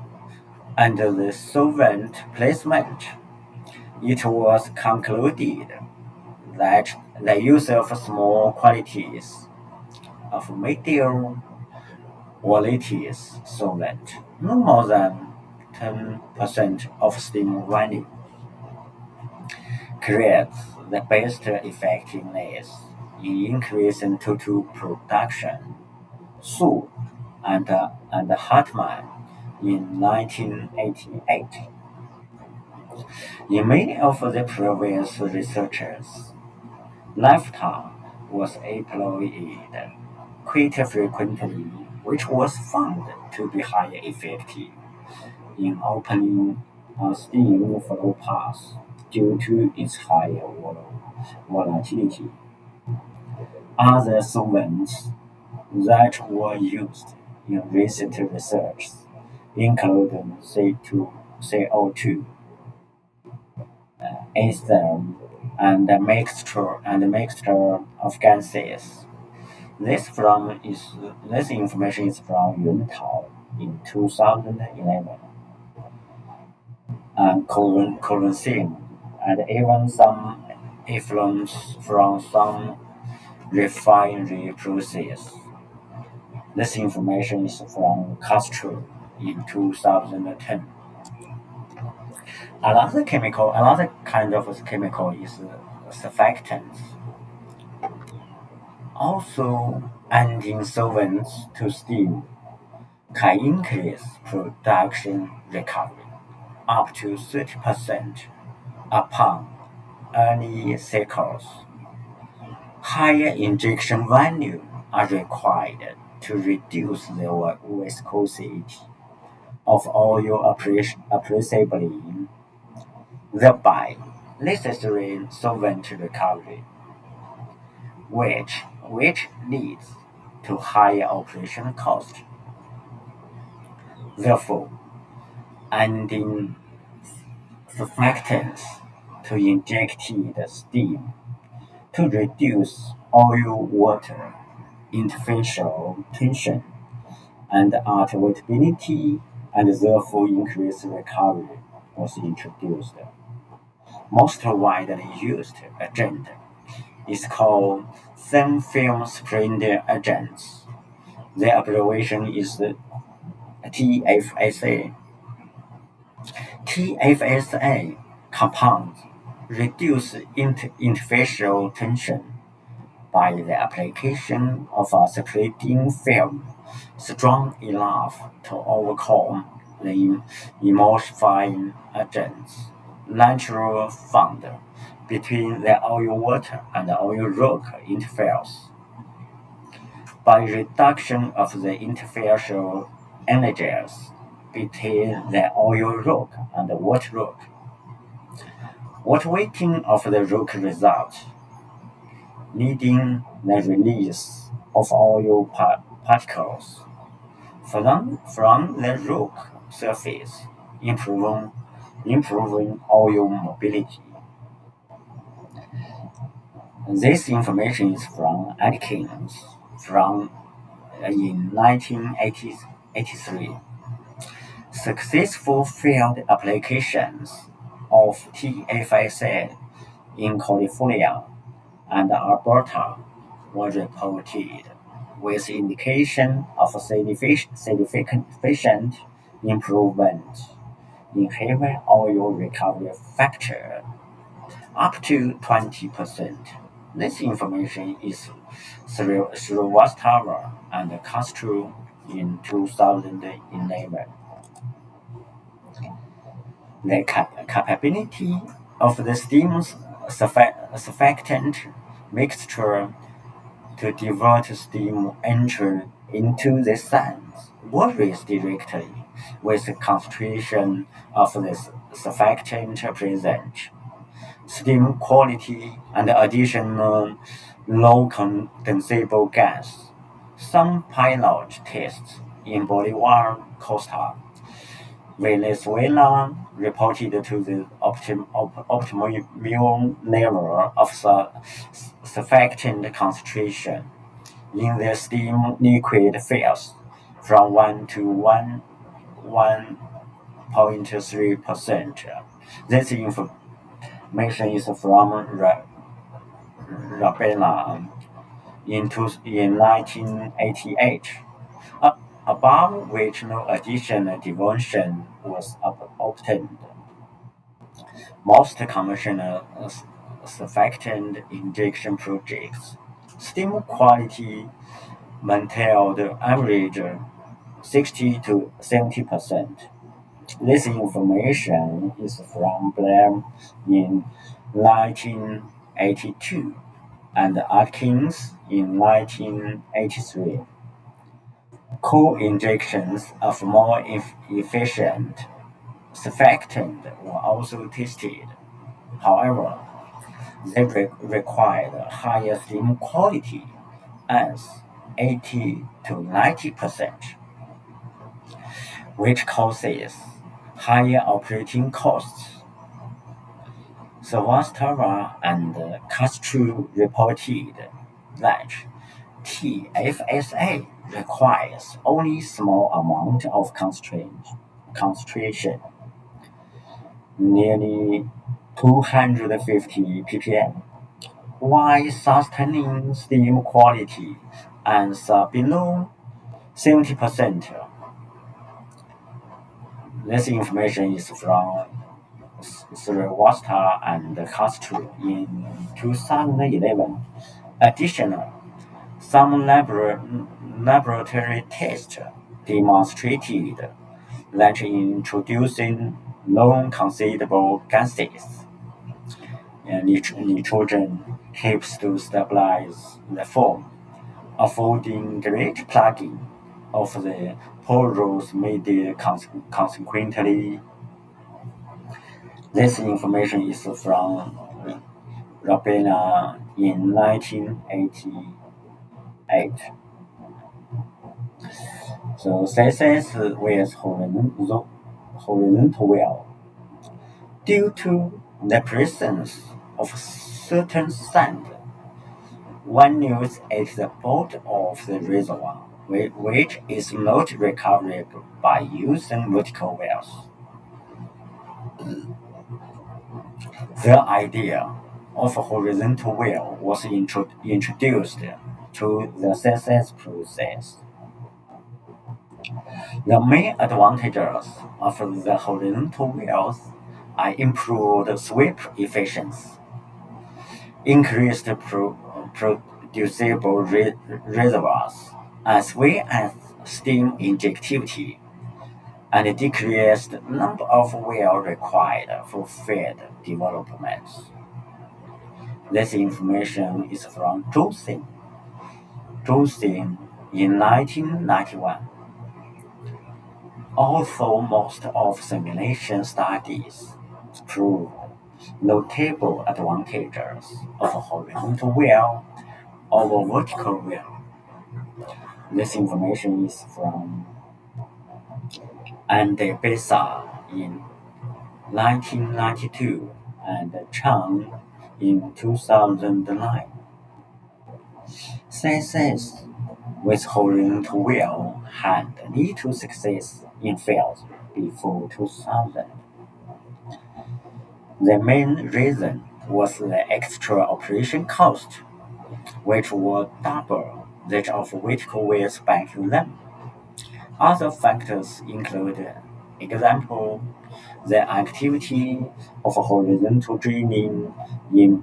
and the solvent placement. It was concluded that the use of small quantities of medium volatiles solvent, no more than 10% of steam volume, creates the best effectiveness in increasing total production. Su and Hartmann in 1988. In many of the previous researches, lifetime was employed quite frequently, which was found to be highly effective in opening a steam flow path due to its higher volatility. Other solvents that were used in recent research include CO2, ester, and a mixture of gases. This information is from Yuntao in 2011. and colonsine, and even some effluents from some refinery process. This information is from Castro in 2010. Another kind of chemical is surfactants. Also, adding solvents to steam can increase production recovery up to 30% upon early cycles. Higher injection value are required to reduce the viscosity of oil appreciably, thereby necessary solvent recovery, which leads to higher operation cost. Therefore, adding surfactants to injected steam to reduce oil-water interfacial tension and automobility and therefore increase recovery was introduced. Most widely used agent is called thin film spreader agents. The abbreviation is TFSA. TFSA compounds reduce interfacial tension by the application of a separating film strong enough to overcome the emulsifying agents naturally found between the oil-water and oil-rock interface. By reduction of the interfacial energies between the oil-rock and the water-rock, water weighting of the rock results, leading the release of oil particles from the rock surface, improving oil mobility. This information is from Atkins in 1983. Successful field applications of TFSA in California and Alberta were reported, with indication of significant improvement in heavy oil recovery factor up to 20%. This information is Srivastava and Castro in 2011. The capability of the steam surfactant mixture to divert steam entry into the sands varies directly with the concentration of the surfactant present. Steam quality and additional low condensable gas. Some pilot tests in Bolivar, Costa Venezuela reported to the optimal level of surfactant concentration in the steam liquid phase from 1 to 1.3%. This information is from Rabela in 1988. Above which no additional diversion was obtained. Most conventional surfactant injection projects steam quality maintained average 60 to 70%. This information is from Blair in 1982 and Atkins in 1983. Co-injections of more efficient surfactant were also tested. However, they required higher steam quality as 80 to 90%, which causes higher operating costs. Srivastava and Castro reported that TFSA requires only small amount of concentration. nearly 250 ppm, while sustaining steam quality and below 70%. This information is from Srivastava and Castro in 2011. Additionally, some laboratory tests demonstrated that introducing non-considerable gases nitrogen helps to stabilize the form, avoiding great plugging of the porous media. Consequently, this information is from Rabena in 1988. So success with horizontal well. Due to the presence of certain sand, one knows at the bottom of the reservoir, which is not recoverable by using vertical wells. The idea of a horizontal well was introduced to the CSS process. The main advantages of the horizontal wells are improved sweep efficiency, increased producible reservoirs, as well as steam injectivity, and decreased number of wells required for field developments. This information is from Zhou in 1991. Although most of simulation studies prove notable advantages of a horizontal well over vertical well, this information is from Andy Besa in 1992 and Chang in 2009. Success with horizontal well had little success in fields before 2000. The main reason was the extra operation cost, which was double that of vertical wells back then. Other factors include, example, the activity of horizontal drilling in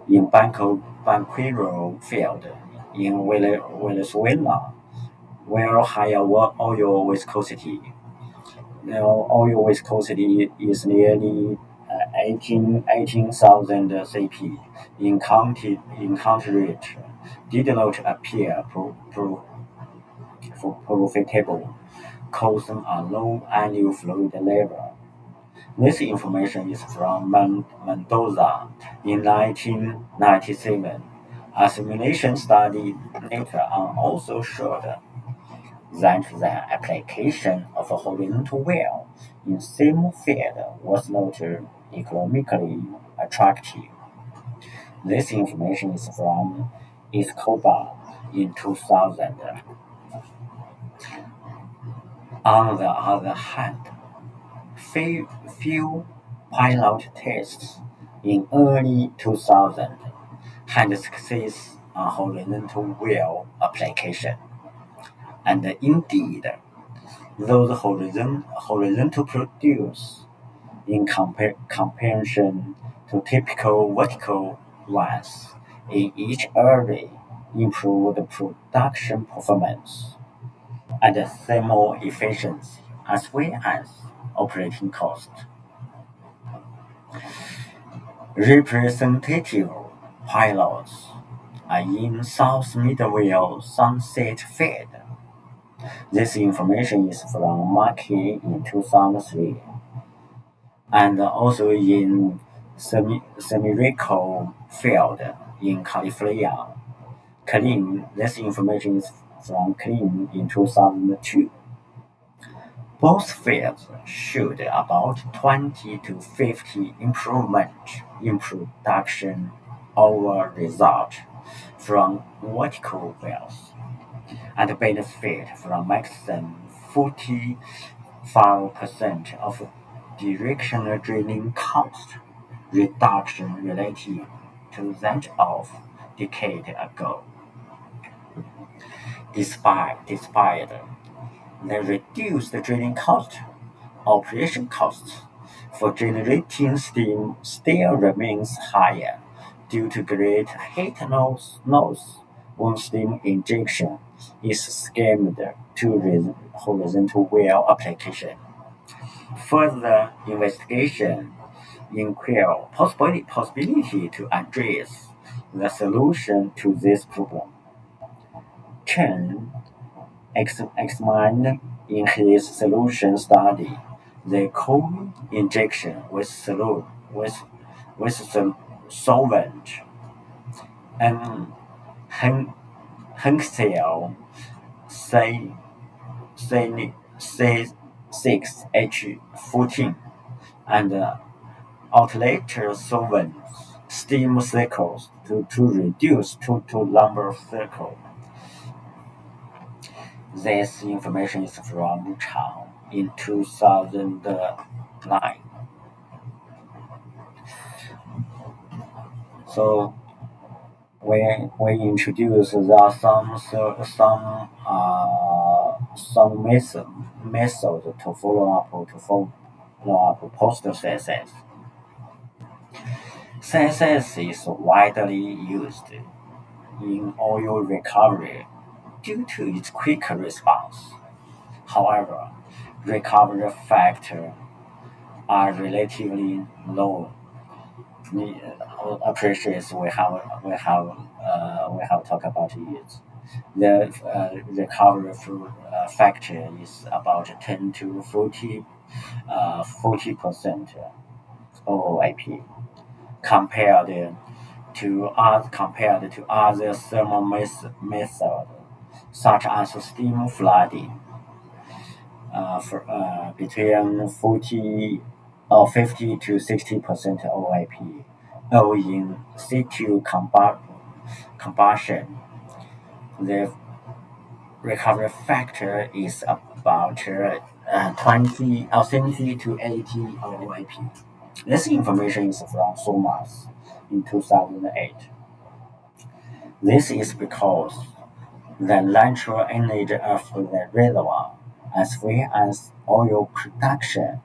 Banquero field in Venezuela, where higher oil viscosity. Now, oil viscosity is nearly 18,000 cp. In country rate did not appear profitable, causing a low annual fluid level. This information is from Mendoza in 1997. A simulation study later on also showed that the application of a horizontal well in same field was not economically attractive. This information is from Escobar in 2000. On the other hand, few pilot tests in early 2000 had success on horizontal well application. And indeed, those horizontal produce, in comparison to typical vertical ones in each area, improved production performance and thermal efficiency as well as operating cost. Representative pilots are in South Midwell Sunset Field. This information is from Markey in 2003 and also in Semirico Field in California. This information is from Clean in 2002. Both fields showed about 20 to 50 improvement in production over result from vertical wells and benefit from maximum 45% of directional drilling cost reduction relative to that of decade ago. Despite the reduced drilling cost, operation costs for generating steam still remains higher due to great heat loss when steam injection is scaled to horizontal well application. Further investigation inquire possibility to address the solution to this problem. Chen examined in his solution study the co-injection with solvent and Hexyl C6H14 and alternator solvents steam cycles to reduce total number of cycles. This information is from Chang in 2009. So we introduce there are some methods to follow up post CSS. CSS is widely used in oil recovery due to its quick response. However, recovery factors are relatively low. Appreciates we have talked about it. The recovery factor is about 10 to 40% OOIP compared to other thermal methods such as steam flooding between 40 or 50 to 60% OIP, or in situ combustion, the recovery factor is about 20 or 70 to 80 OIP. This information is from Thomas in 2008. This is because the natural energy of the reservoir, as well as oil production,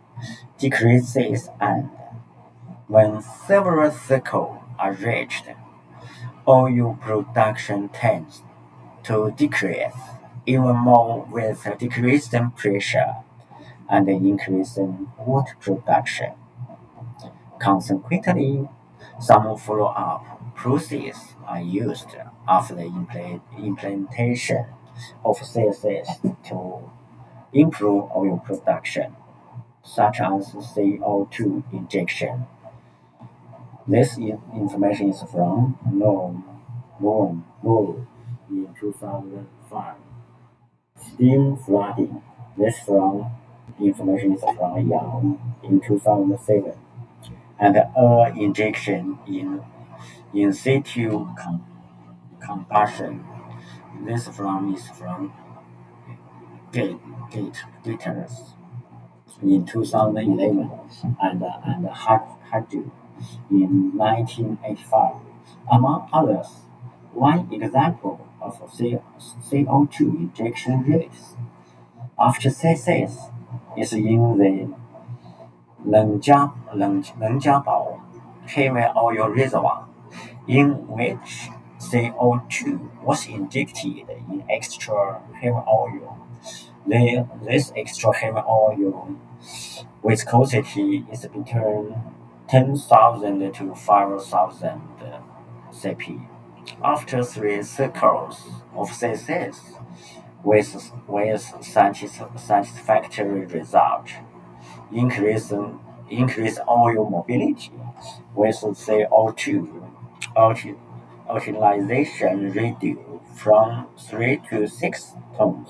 decreases, and when several cycles are reached, oil production tends to decrease even more with decreasing pressure and increasing water production. Consequently, some follow-up processes are used after the implementation of CSS to improve oil production, such as CO2 injection. This information is from Módulo in 2005. Steam flooding. This information is from Yang in 2007. And air injection in situ combustion. This is from Gators in 2011 and Hadu in 1985, among others. One example of CO2 injection rates after CSS is in the Lenjiabao heavy oil reservoir, in which CO2 was injected in extra heavy oil. This extra heavy oil viscosity is between 10,000 to 5,000 cp. After 3 cycles of CSS, with satisfactory result, increase oil mobility with CO2 utilization reduced from 3 to 6 tons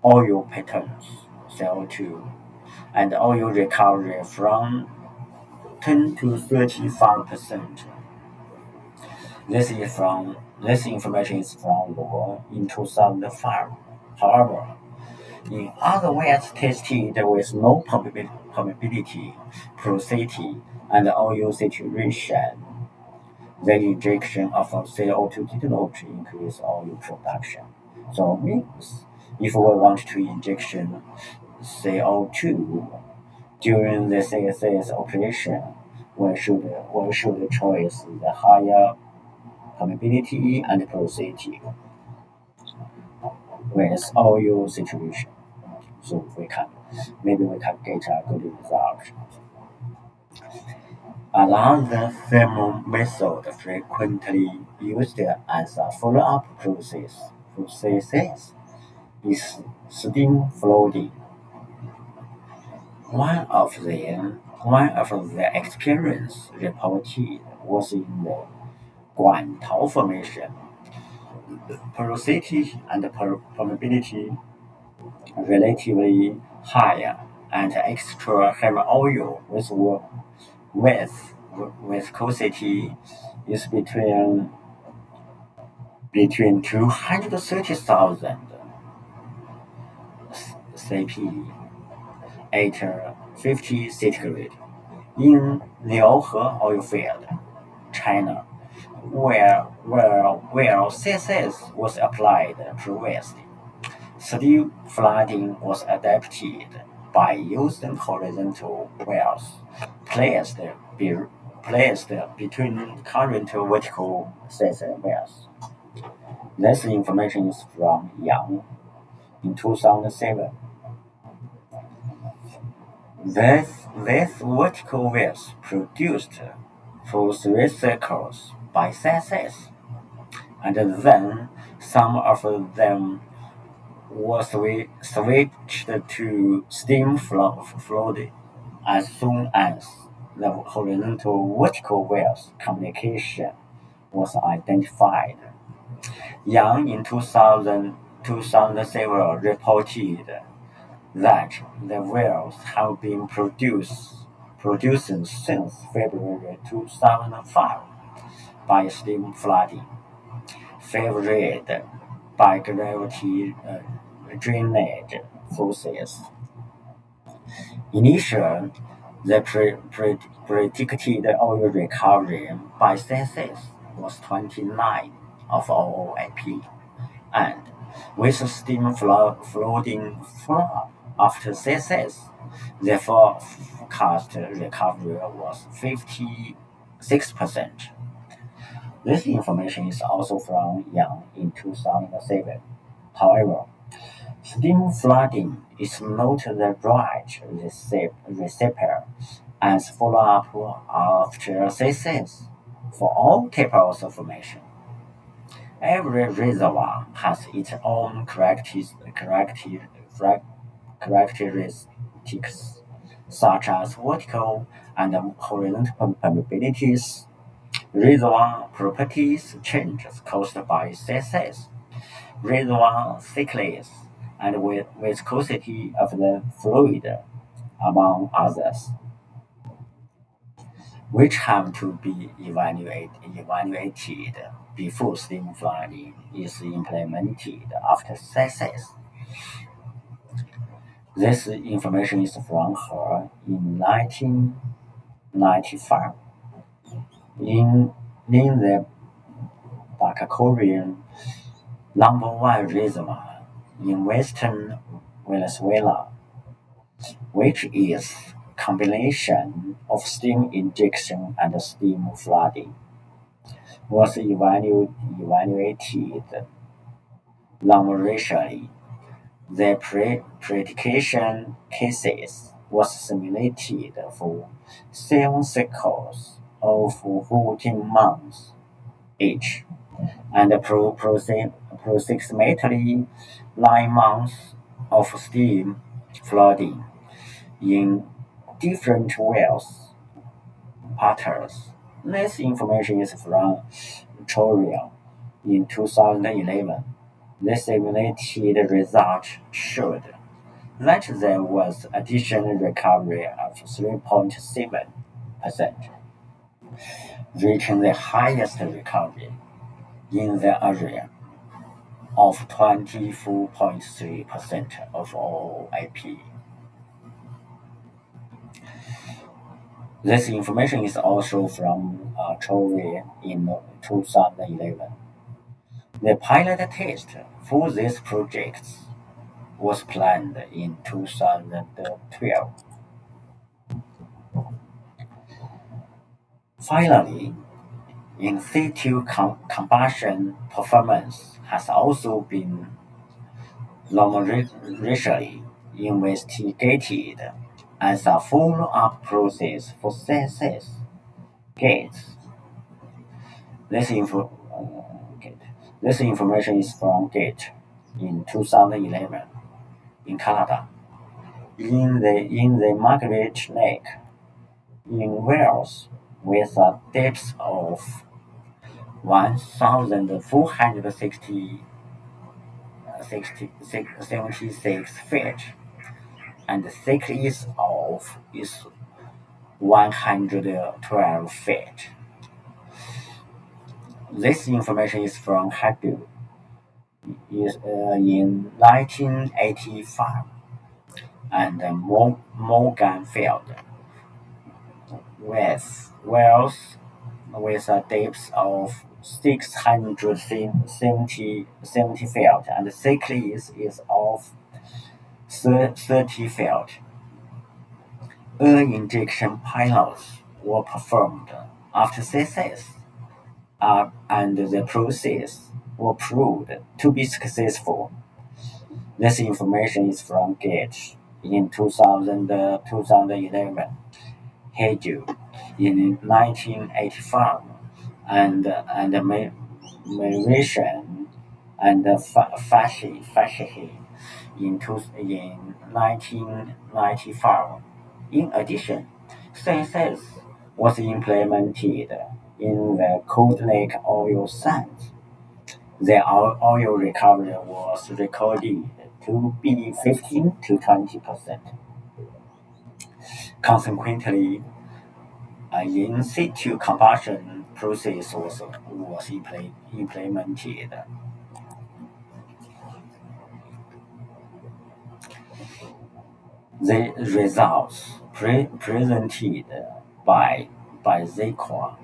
oil per tons CO2, and oil recovery from 10 to 35%. This information is from Luo in 2005. However, In other wells tested with no permeability, porosity, and oil saturation, the injection of CO2 did not increase oil production. So means if we want to injection CO2 during the CSS operation, we should choose the higher permeability and porosity with oil saturation. So maybe we can get a good result. Another thermal method frequently used as a follow-up process for CSS is steam flooding. One of the experience reported was in the Guantao Formation. Porosity and permeability relatively higher, and extra heavy oil with viscosity is between 230,000 cp at 50 centigrade in Liaohe oil field, China, where CSS was applied previously. Steam flooding was adapted by using horizontal wells placed, placed between current vertical CSS wells. This information is from Yang in 2007. These vertical wells produced for 3 cycles by CSS, and then some of them was switched to steam flooding as soon as the horizontal vertical wells communication was identified. Yang in 2007 reported that the wells have been producing since February 2005 by steam flooding, favored by gravity drainage forces. Initially, the predicted oil recovery by CSS was 29 of OOAP, and with steam flooding follow-up after CSS, the forecast recovery was 56%. This information is also from Yang in 2007. However, steam flooding is not the right recipe as follow-up after CSS for all types of formation. Every reservoir has its own characteristics, such as vertical and horizontal permeabilities. Reservoir properties changes caused by CSS, reservoir thickness, and viscosity of the fluid, among others, which have to be evaluated before steam flooding is implemented after CSS. This information is from her in 1995. In the Bacacorian #1 reservoir in western Venezuela, which is combination of steam injection and steam flooding, was evaluated laboratory. The prediction cases was simulated for 7 cycles of 14 months each, and approximately 9 months of steam flooding in different wells patterns. This information is from Chorion in 2011. The simulated result showed that there was additional recovery of 3.7%, reaching the highest recovery in the area. of 24.3% of all IP. This information is also from Chorley in 2011. The pilot test for this project was planned in 2012. Finally, in situ combustion performance has also been rigorously investigated as a follow-up process for CSS gates. This information is from Gate in 2011 in Canada. In the Margaret Lake in Wales, with a depth of 1,476 feet and the thickness of is 112 feet. This information is from Hadu in 1985 and Morgan Field, Wales, with a depth of 670 feet and the thickness is of 30 feet. Air injection pilots were performed after CSS, and the process was proved to be successful. This information is from Gate in 2011, Heju in 1985, and Mauritian and Fasci in 1995. In addition, CSS was implemented in the Cold Lake oil sands. The oil recovery was recorded to be 15 to 20%. Consequently, an in situ combustion process was implemented. The results presented by Zikwa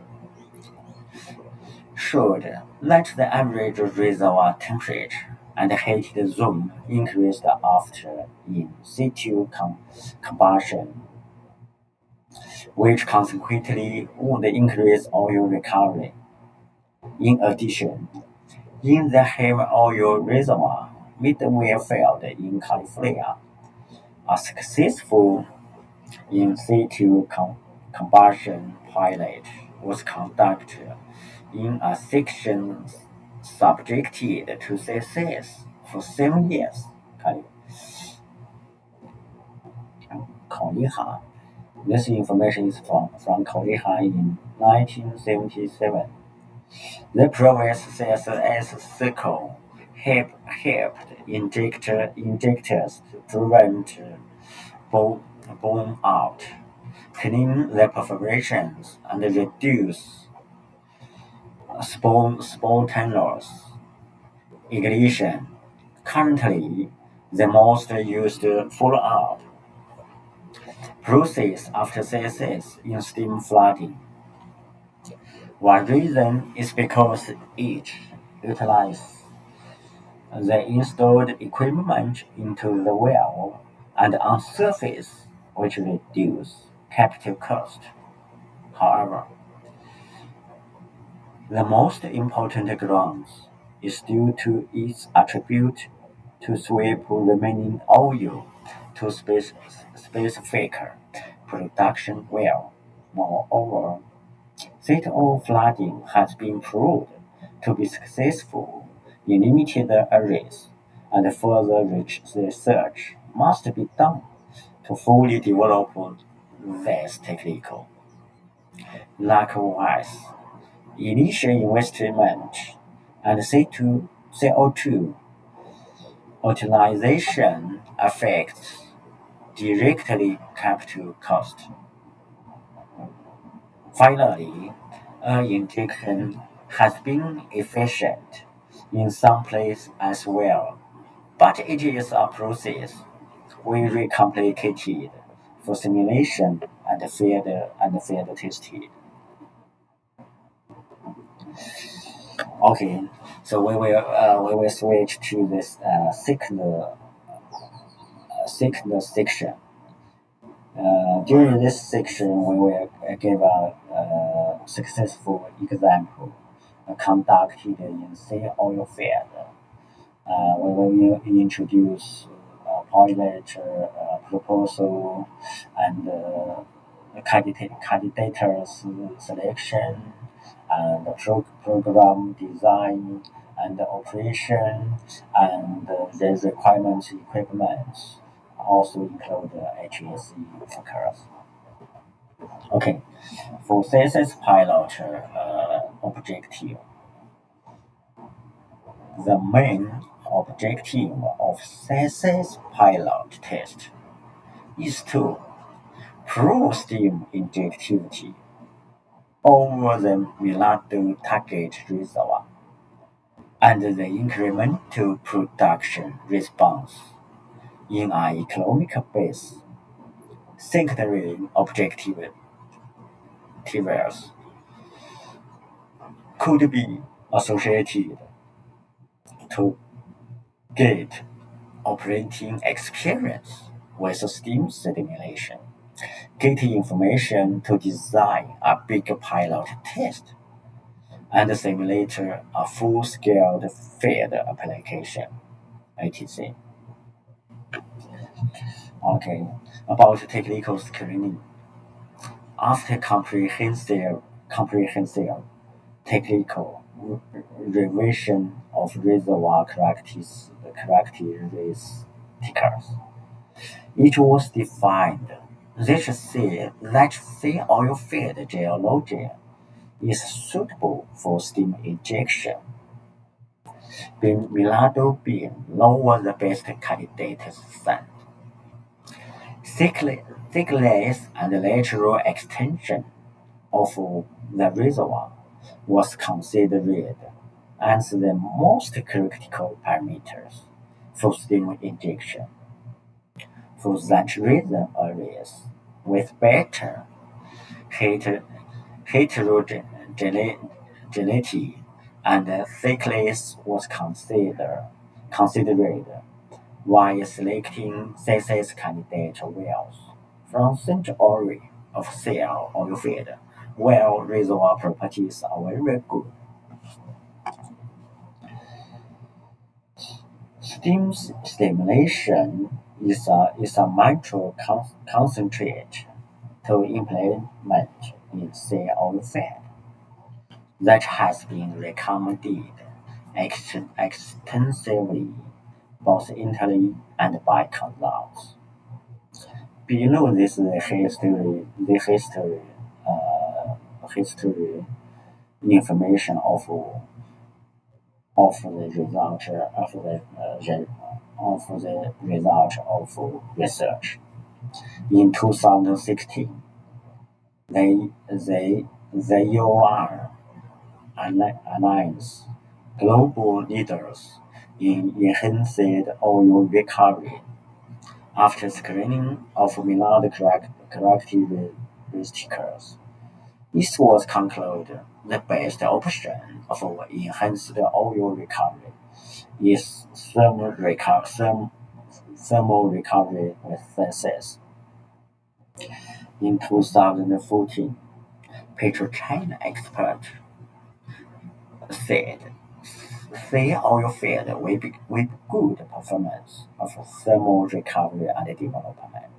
showed that the average reservoir temperature and heated zone increased after in situ combustion, which consequently would increase oil recovery. In addition, in the heavy oil reservoir Midway Field in California, a successful in situ combustion pilot was conducted in a section subjected to CSS for 7 years. This information is from Koliha in 1977. The previous CSS cycle helped injectors to prevent burn out, clean the perforations, and reduce spontaneous ignition. Currently, the most used follow-up process after CSS in steam flooding. One reason is because each utilizes the installed equipment into the well and on surface, which reduce capital cost. However, the most important grounds is due to its attribute to sweep remaining oil to specific production well. Moreover, state oil flooding has been proved to be successful in limited areas, and further research must be done to fully develop this technique. Likewise, initial investment and CO2 utilization affects directly capital cost. Finally, air injection has been efficient in some places as well, but it is a process very complicated for simulation and field testing. Okay, so we will switch to this second section. During this section, we will give a successful example conducted in sea oil field. We will introduce pilot proposal and candidates selection and program design and operation and the requirement equipment also include HSE factors. Okay, for CSS pilot objective, the main objective of CSS pilot test is to prove steam injectivity over the Milado target reservoir and the incremental production response in an economical base. Secondary objectives could be associated to get operating experience with steam simulation, get information to design a big pilot test, and simulate a full-scale field application, etc. Okay, about technical screening. After comprehensive technical revision of reservoir characteristics, it was defined that sea oil field geology is suitable for steam injection, being Milado being lower the best candidate sand. Thickness and lateral extension of the reservoir was considered as the most critical parameters for steam injection. For that reason, areas with better heter- heterogeneity and thickness was considered while selecting CSS candidate wells from central area of cell oil field, well reservoir properties are very good. Steam stimulation is a micro concentrate to implement in sea oil field that has been recommended extensively both internally and by consultants. Below this history information of the result of research. In 2016, the UR Alliance global leaders in enhanced oil recovery after screening of mineral characteristics. It was concluded the best option of enhanced oil recovery is thermal recovery with CSS. In 2014, PetroChina expert said sea oil field with good performance of thermal recovery and development.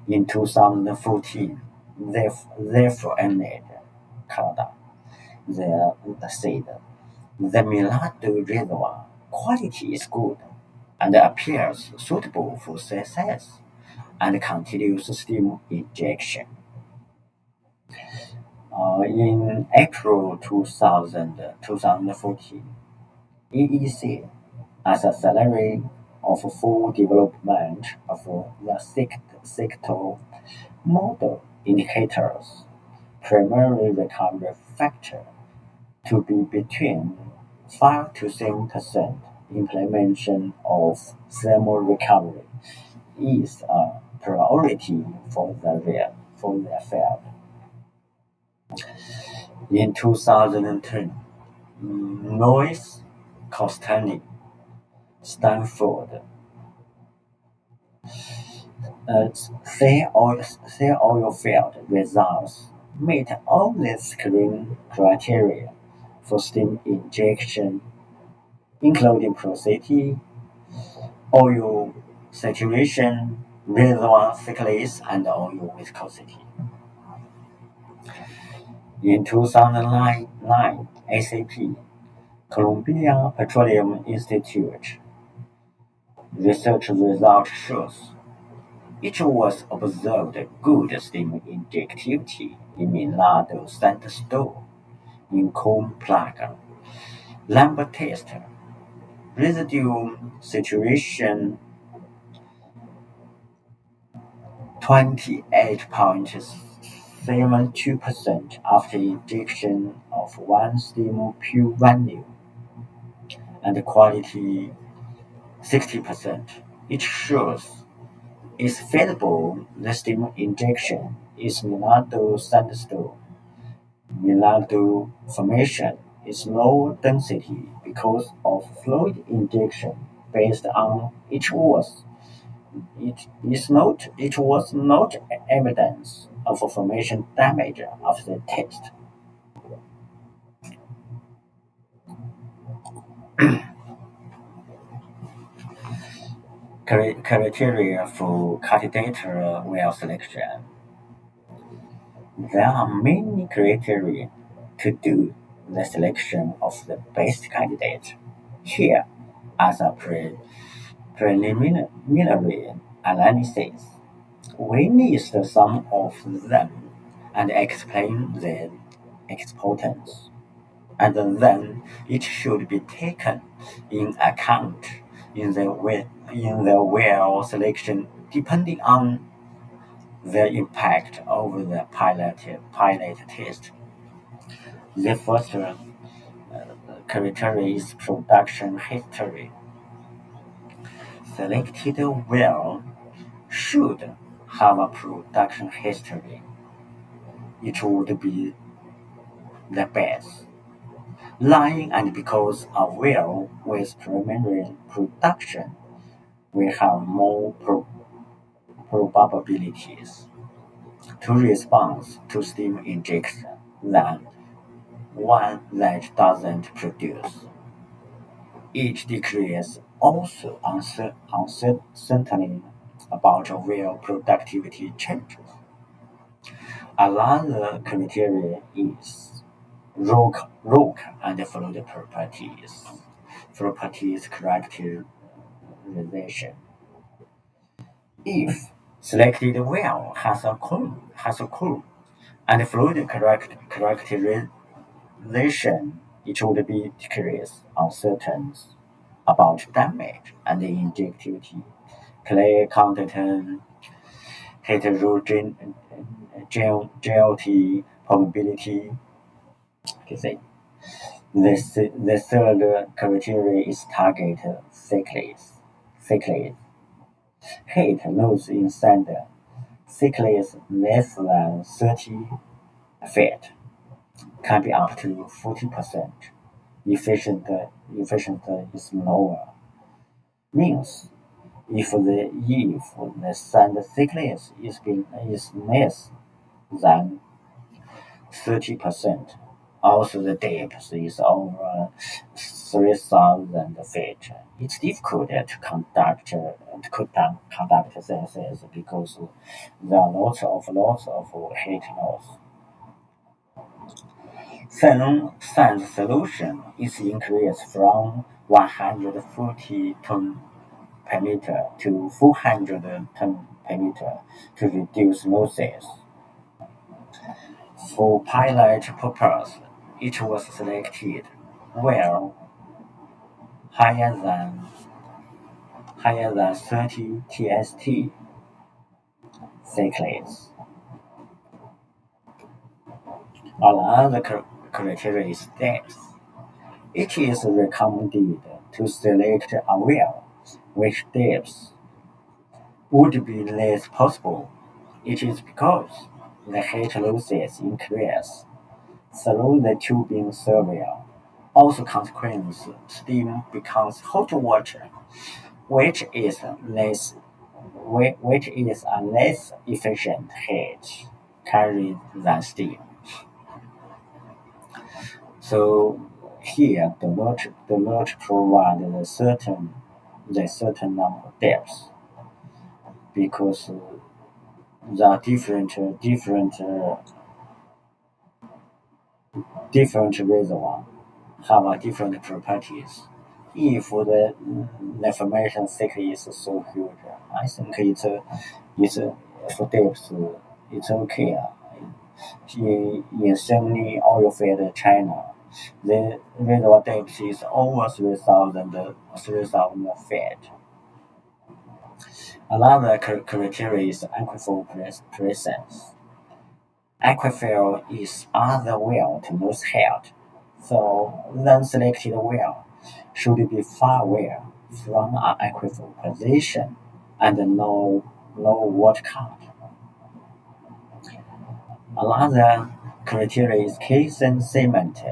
In 2014, therefore ended Canada. They said the Milado reservoir quality is good and appears suitable for CSS and continuous steam injection. In April 2014, EEC, as a salary of full development of the sector model indicators, primary recovery factor to be between 5 to 7% implementation of thermal recovery is a priority for their field. In 2010, Noyes Costani, Stanford, sea oil field results meet all the screening criteria for steam injection, including porosity, oil saturation, reservoir thickness, and oil viscosity. In 2009, ACP, Columbia Petroleum Institute, research result shows it was observed good steam injectivity in Minado sandstone in cone plug. Lambda test residue saturation 28.72% after injection of one steam pure value and quality 60%. It shows is feasible the steam injection is Minado sandstone. Minado formation is low density because of fluid injection based on it was not evidence of formation damage of the test. Criteria for candidate well selection. There are many criteria to do the selection of the best candidate. Here are the preliminary analysis. We list some of them and explain their importance. And then it should be taken in account in the well selection depending on their impact over the pilot test. The first criteria is production history. Selected well should have a production history. It would be the best. Lying and because a well with preliminary production will have more probabilities to respond to steam injection than one that doesn't produce. It decreases also uncertainty about well productivity changes. Another criteria is rock and fluid properties characterization. If selected well has a core and fluid characterization, it would be decreased uncertainty about damage and injectivity, clay content, heterogeneity, probability. Okay, the third criteria is target thickness. Heat loss in sand thickness less than 30 feet can be up to 40%. Efficiency is lower. Means if the sand thickness is less than 30%, also the depth is over 3,000 feet. It's difficult to conduct sensors because there are lots of heat loss. Thin sand solution is increased from 140 ton per meter to 400 ton per meter to reduce losses. For pilot purpose, it was selected well higher than 30 TST thickness. Another criteria is depth. It is recommended to select a well which depth would be less possible. It is because the heat losses increase through the tubing surface. Also, consequence, steam becomes hot water, which is less which is a less efficient heat carrier than steam. So here do not provide the certain number depths because the different reservoir have a different properties. If the information thick is so huge, I think it's for depth it's okay. In sunny oil-fed China, the reservoir depth is over 3,000 feet. Another criteria is aquifer presence. Aquifer is other well to lose head, so the selected well should be far away from an aquifer position and no water cut. Another criteria is case and cement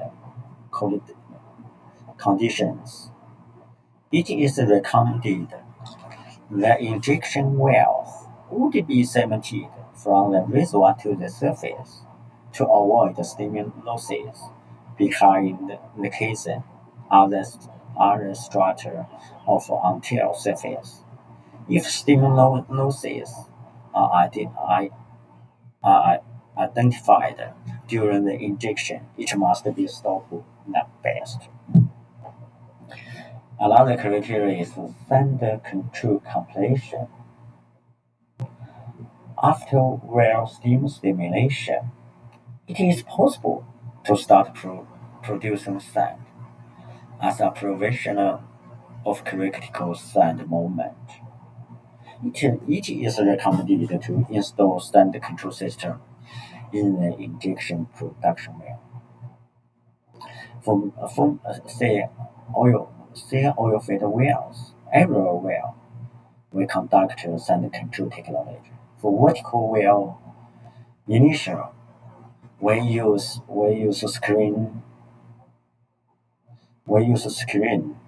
conditions. It is recommended the injection wells would be cemented from the reservoir to the surface to avoid steam losses behind the casing other structure of until surface. If steam losses are are identified during the injection, it must be stopped at best. Another criteria is sand control completion. After well steam stimulation, it is possible to start producing sand as a provisional of critical sand movement. It is recommended to install sand control system in the injection production well. Say oil fed wells, every well we conduct sand control technology. For vertical well initial, we use screen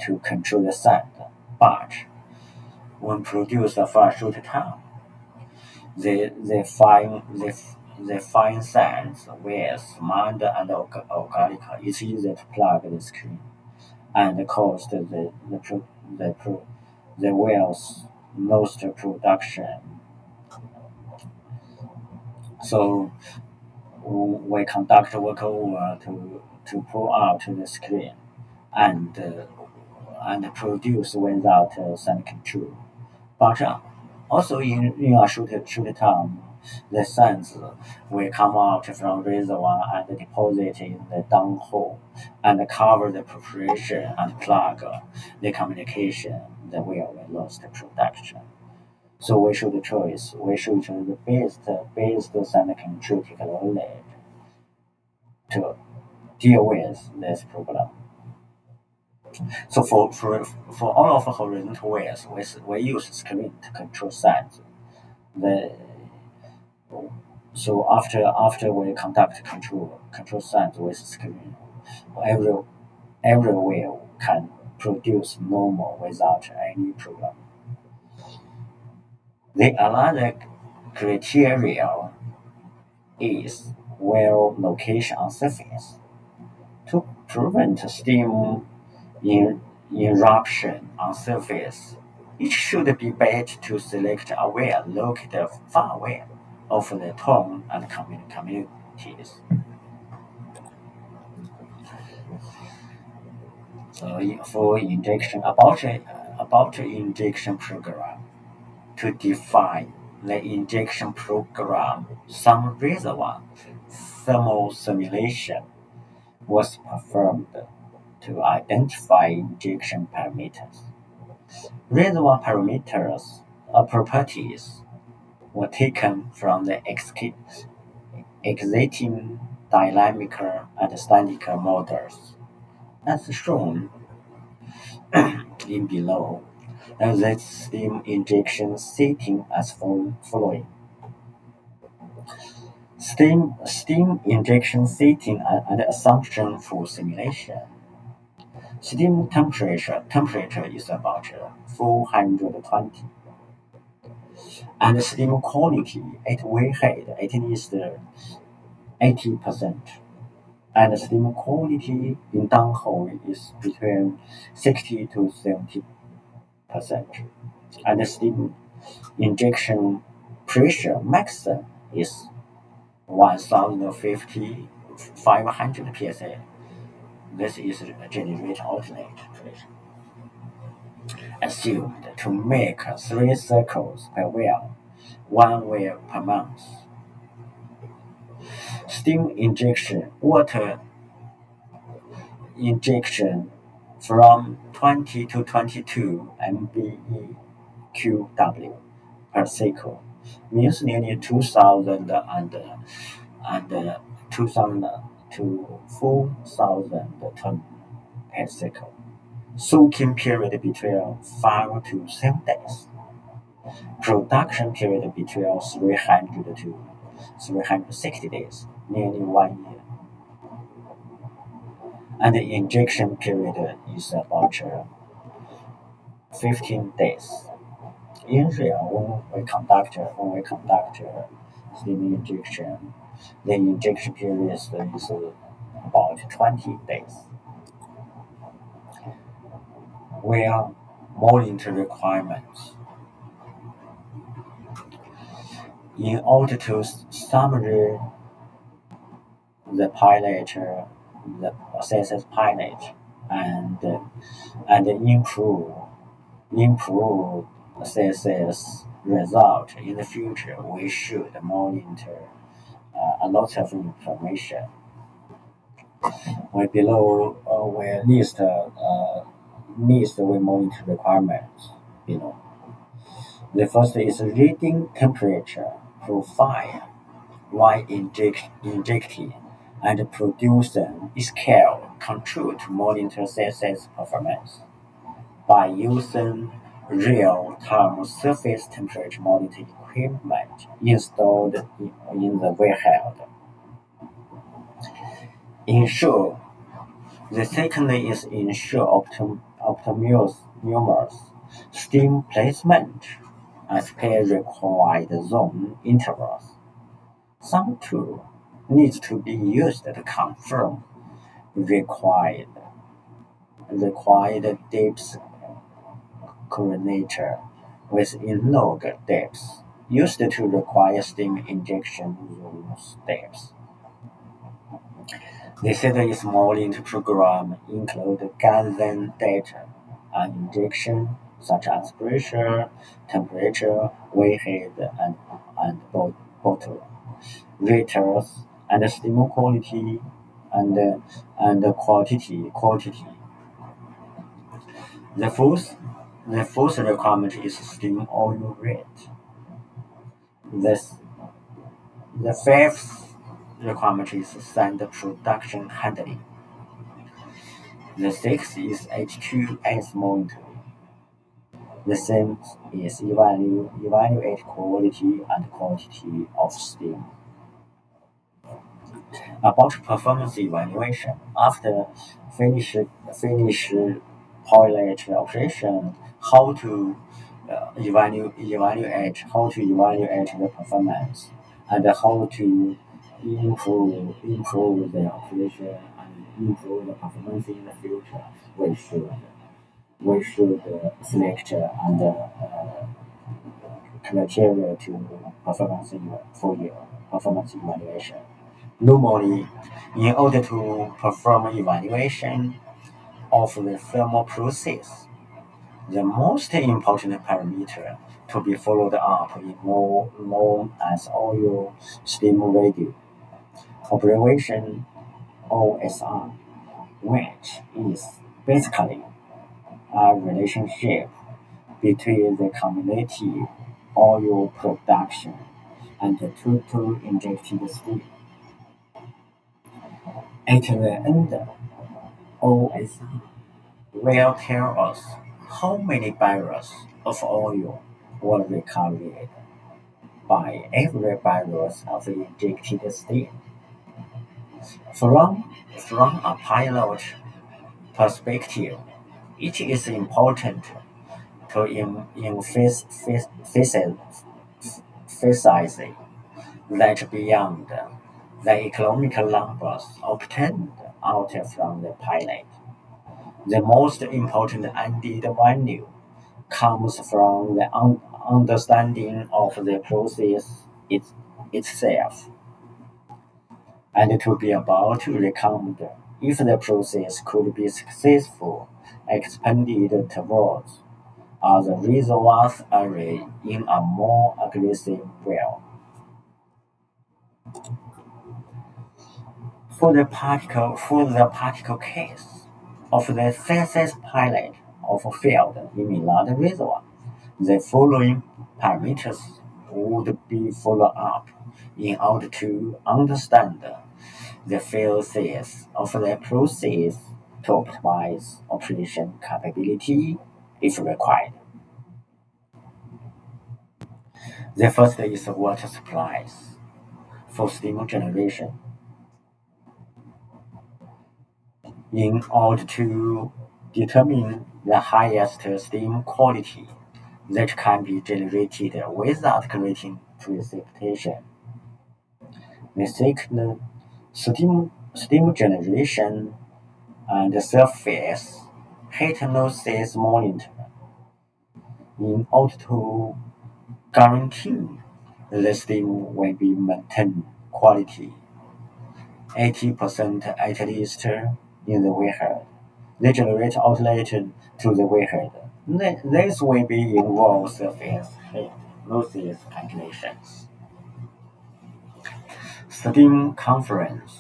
to control the sand, but when produced for a short time, the fine sands with mud and organic, it's easy to plug the screen and cause the well's most production. So we conduct workover to pull out the screen and produce without sand control. But also in a short time, the sands will come out from reservoir and deposit in the downhole and cover the perforation and plug the communication. The well will lose the production. So we should choose the best sand control technology to deal with this problem. So for all of horizontal wells, we use screen to control sands. The So after we conduct control sands with screen, every every well can produce normal without any problem. The another criteria is well location on surface. To prevent steam in eruption on surface, it should be better to select a well located far away of the town and communities. For injection about injection program, to define the injection program, some reservoir thermal simulation was performed to identify injection parameters. Reservoir parameters or properties were taken from the existing dynamic and static models As shown in below, the steam injection setting as following. Steam injection setting and assumption for simulation. Steam temperature is about 420, and steam quality at wellhead at least 80%, and steam quality in downhole is between 60 to 70%, and steam injection pressure maximum is 1050 500 psi. This is generate outlet pressure. Assumed to make 3 cycles per well, 1 well per month. Steam injection, water injection from 20 to 22 MBEQW per cycle means nearly 2,000 and 2,000 to 4,000 tons per cycle. Soaking period between 5 to 7 days. Production period between 300 to 360 days, nearly 1 year. And the injection period is about 15 days. In real, when we conduct steam injection, the injection period is about 20 days. Well, monitor requirements. In order to summary the pilot, the CSS pilot, and improve CSS result in the future, we should monitor a lot of information. Below we list we monitor requirements below. The first is reading temperature profile while injecting and producing scale control to monitor CSS performance by using real-time surface temperature monitoring equipment installed in the wellhead. Ensure. The second is ensure optimal steam placement as per required zone intervals. Some tool needs to be used to confirm required depth coordinator with in-log depths used to require steam injection zone depths. The third is monitor program include gathering data on injection such as pressure, temperature, wellhead, and bottle, raters, and steam quality and quantity. The fourth requirement is steam oil rate. The fifth requirement is sand production handling. The sixth is H2S monitoring. The seventh is evaluate quality and quantity of steam. About performance evaluation, after finish pilot operation, how to evaluate the performance and how to improve the operation and improve the performance in the future. We should select and criteria to for your performance evaluation. Normally, in order to perform evaluation of the thermal process, the most important parameter to be followed up is known as oil steam ratio observation OSR, which is basically a relationship between the cumulative oil production and the total injected steam. At the end OSI will tell us how many barrels of oil were recovered by every barrels of injected steam. From a pilot perspective, it is important to emphasize that beyond the economical numbers obtained out from the pilot, the most important added value comes from the understanding of the process itself, and to be able to recommend if the process could be successful expanded towards other reservoirs area in a more aggressive way. For the particle case of the thesis pilot of a field in Milan reservoir, the following parameters would be followed up in order to understand the phases of the process to optimize operation capability if required. The first is water supplies for steam generation. In order to determine the highest steam quality that can be generated without creating precipitation, the second steam generation and surface heat losses monitor. In order to guarantee the steam will be maintained quality 80% at least in the wellhead. They generate outlet to the wellhead. This will be involve surface heat losses calculations, steam conference,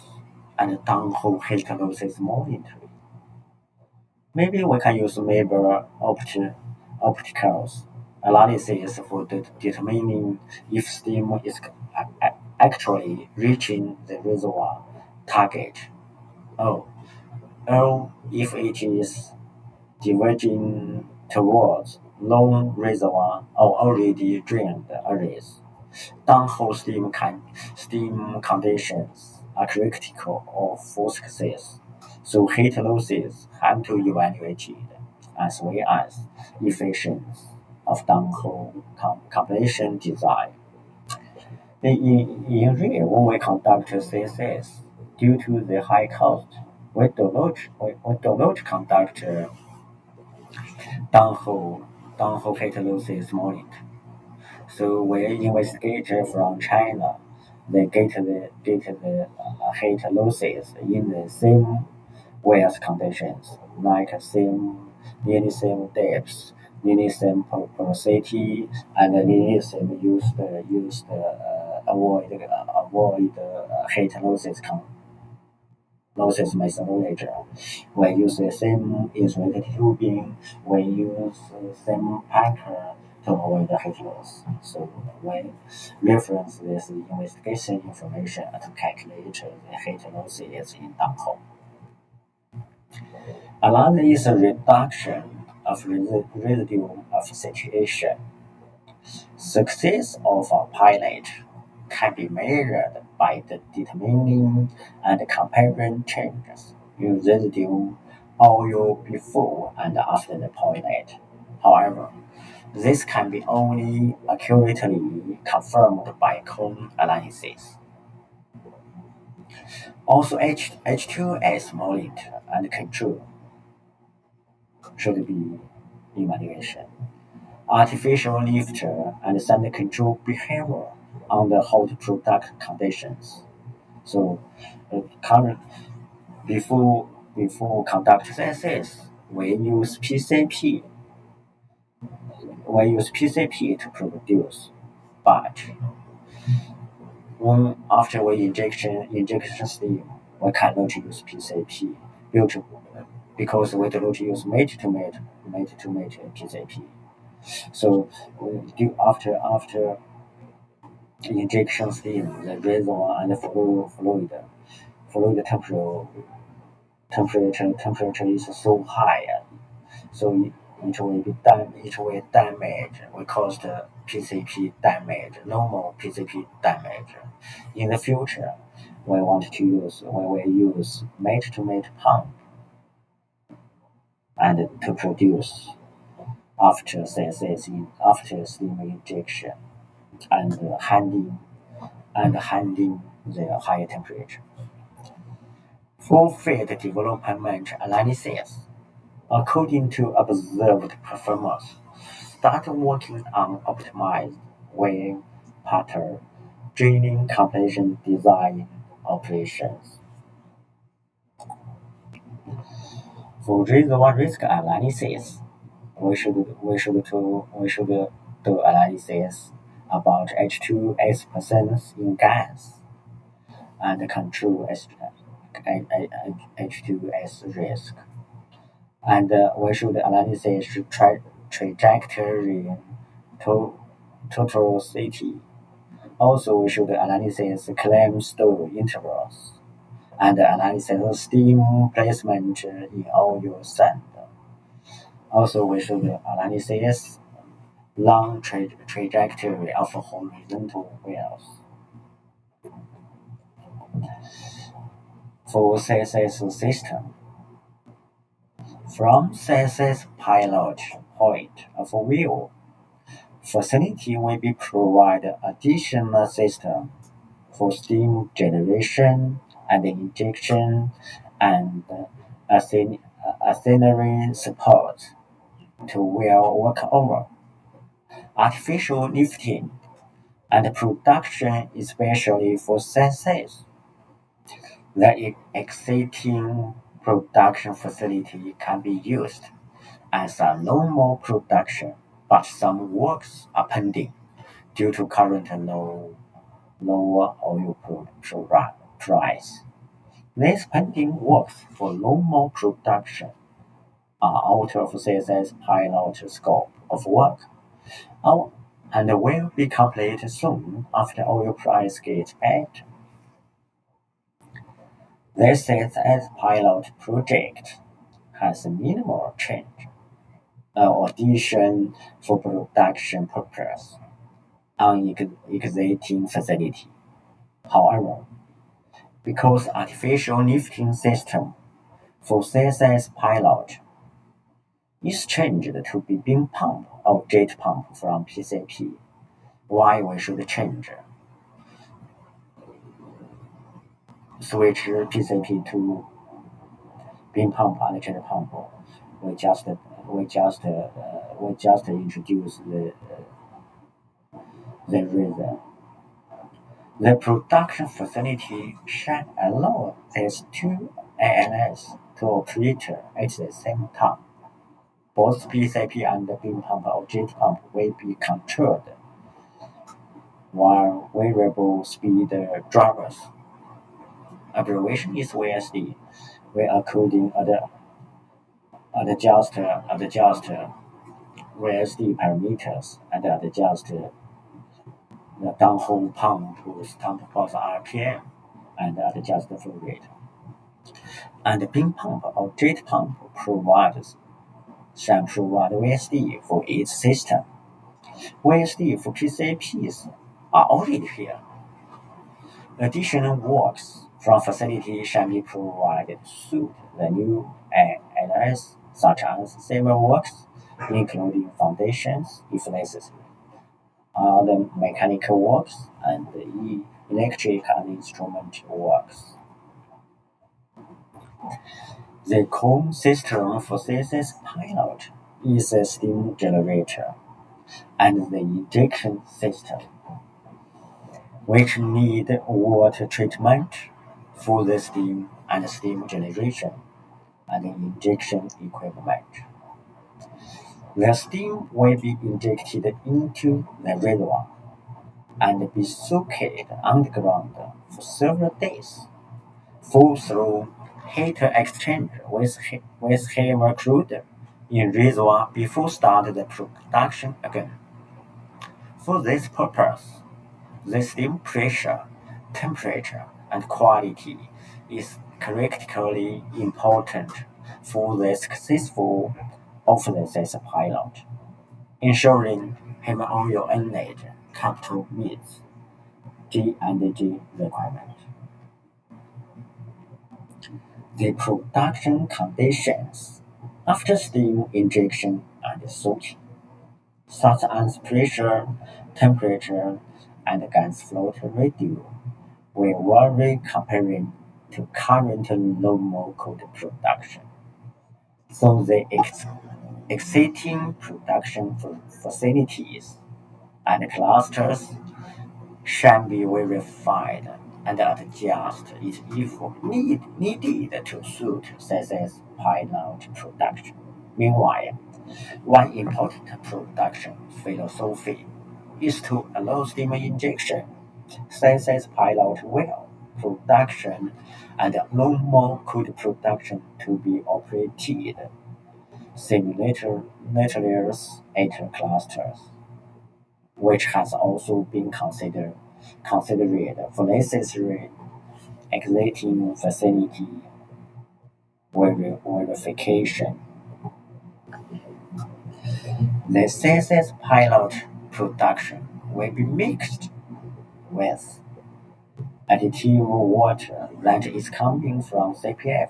and downhole heat losses monitoring. Maybe we can use opticals analysis for determining if steam is actually reaching the reservoir target, or, or if it is diverging towards known reservoir or already drained areas. Downhole steam conditions are critical for success, so heat losses have to be evaluated, as well as efficiency of downhole completion design. In real, when we conduct CSS, due to the high cost, we do not conduct downhole heat losses monitoring. So we investigate from China, they get the heat losses in the same wealth conditions, like nearly same depth, nearly same porosity, and nearly same used avoid heat losses methodology. We use the same insulated tubing, we use the same packer to avoid the heat loss. So we reference this investigation information to calculate the heat losses in downhole. Another is a reduction of residue of situation. Success of a pilot can be measured by the determining and comparing changes in residue oil before and after the pilot. However, this can be only accurately confirmed by cone analysis. Also, H2S monitor and control should be evaluation. Artificial lift and sand control behavior under hot product conditions. So, current before conduct CSS, we use PCP to produce, but when after we injection steam, we cannot use PCP because we do not use mate to mate PCP. So after injection steam, the reservoir and fluid temperature is so high, so it will damage, will cause the PCP damage, normal PCP damage. In the future, we will use mate-to-mate pump and to produce after steam injection and handling the higher temperature. For field development analysis, according to observed performance, start working on optimized wave pattern, drilling completion design operations. For reservoir risk analysis, we should do analysis about H2S presence in gas and control H2S risk. And we should analyze trajectory to totality. Also, we should analyze claim store intervals and analyze steam placement in oil sand. Also, we should analyze long trajectory of horizontal wells. For CSS system, from CSS pilot point of view, facility will be provide additional system for steam generation and injection and auxiliary support to well workover, artificial lifting, and production, especially for CSS. The existing production facility can be used as a normal production, but some works are pending due to current lower oil price. These pending works for normal production are out of CSS pilot scope of work and will be completed soon after oil price gets better. This CSS pilot project has minimal change or addition for production purpose on existing facility. However, because artificial lifting system for CSS pilot is changed to be beam pump or jet pump from PCP, why we should switch PCP to beam pump and jet pump? We just introduce the reason. The production facility shall allow these two ALS to operate at the same time. Both PCP and beam pump or jet pump will be controlled while variable speed drivers. Abbreviation is VSD, where according adjust VSD parameters and adjust the downhole pump plus RPM and adjust the flow rate. And the beam pump or jet pump shall provide VSD for its system. VSD for PCPs are already here. Additional works from facility shall be provided to suit the new ALS, such as civil works, including foundations, if necessary, other mechanical works, and electric and instrument works. The core system for CSS pilot is a steam generator and the injection system, which need water treatment for the steam and steam generation and injection equipment. The steam will be injected into the reservoir and be soaked underground for several days, through heat exchange with heavy crude in reservoir before start the production again. For this purpose, the steam pressure, temperature, and quality is critically important for the successful off-the-sales pilot, ensuring him oil inlet capital meets G&G requirement. The production conditions after steam injection and soaking, such as pressure, temperature, and gas flow ratio, will vary comparing to current normal code production. So the existing production facilities and clusters shall be verified and adjusted if needed to suit CSS pilot production. Meanwhile, one important production philosophy is to allow steam injection, CSS pilot well production, and normal code production to be operated simultaneously at clusters, which has also been considered for necessary exiting facility verification. The CSS pilot production will be mixed with additive water that is coming from CPF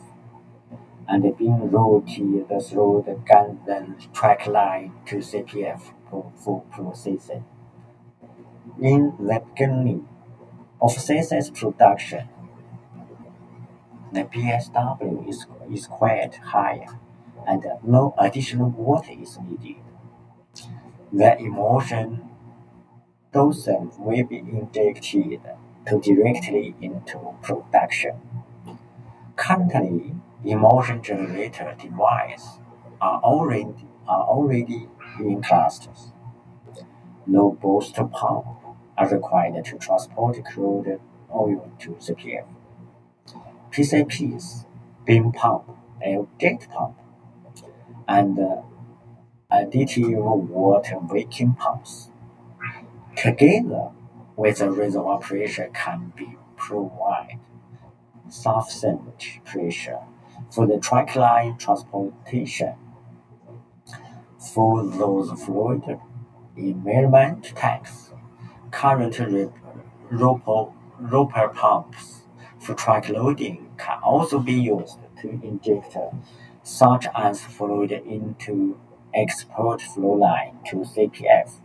and being routed through the Ganzen track line to CPF for processing. In the beginning of CSS production, the PSW is quite high and no additional water is needed. The emulsion dosage will be injected directly into production. Currently, emulsion generator devices are already in clusters. No booster pump are required to transport crude oil to CPF. PCPs, beam pump, jet pump, and additive water vacuum pumps, together with the reservoir pressure, can be provide sufficient pressure for the track line transportation. For those fluid immersion tanks, current roper pumps for track loading can also be used to inject such as fluid into export flow line to CPF.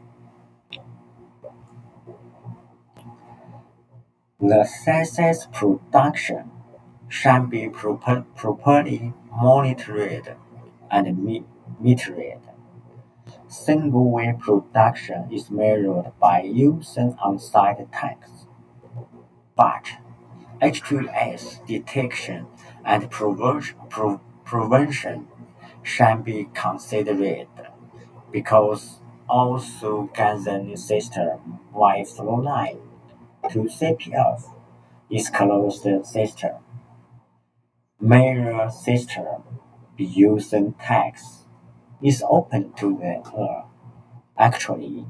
The CSS production shall be properly monitored and metered. Single-way production is measured by using on-site tanks, but H2S detection and prevention shall be considered because also gathering system wide flow line to CPF is closed system. Mirror system using tags is open to the air. Actually,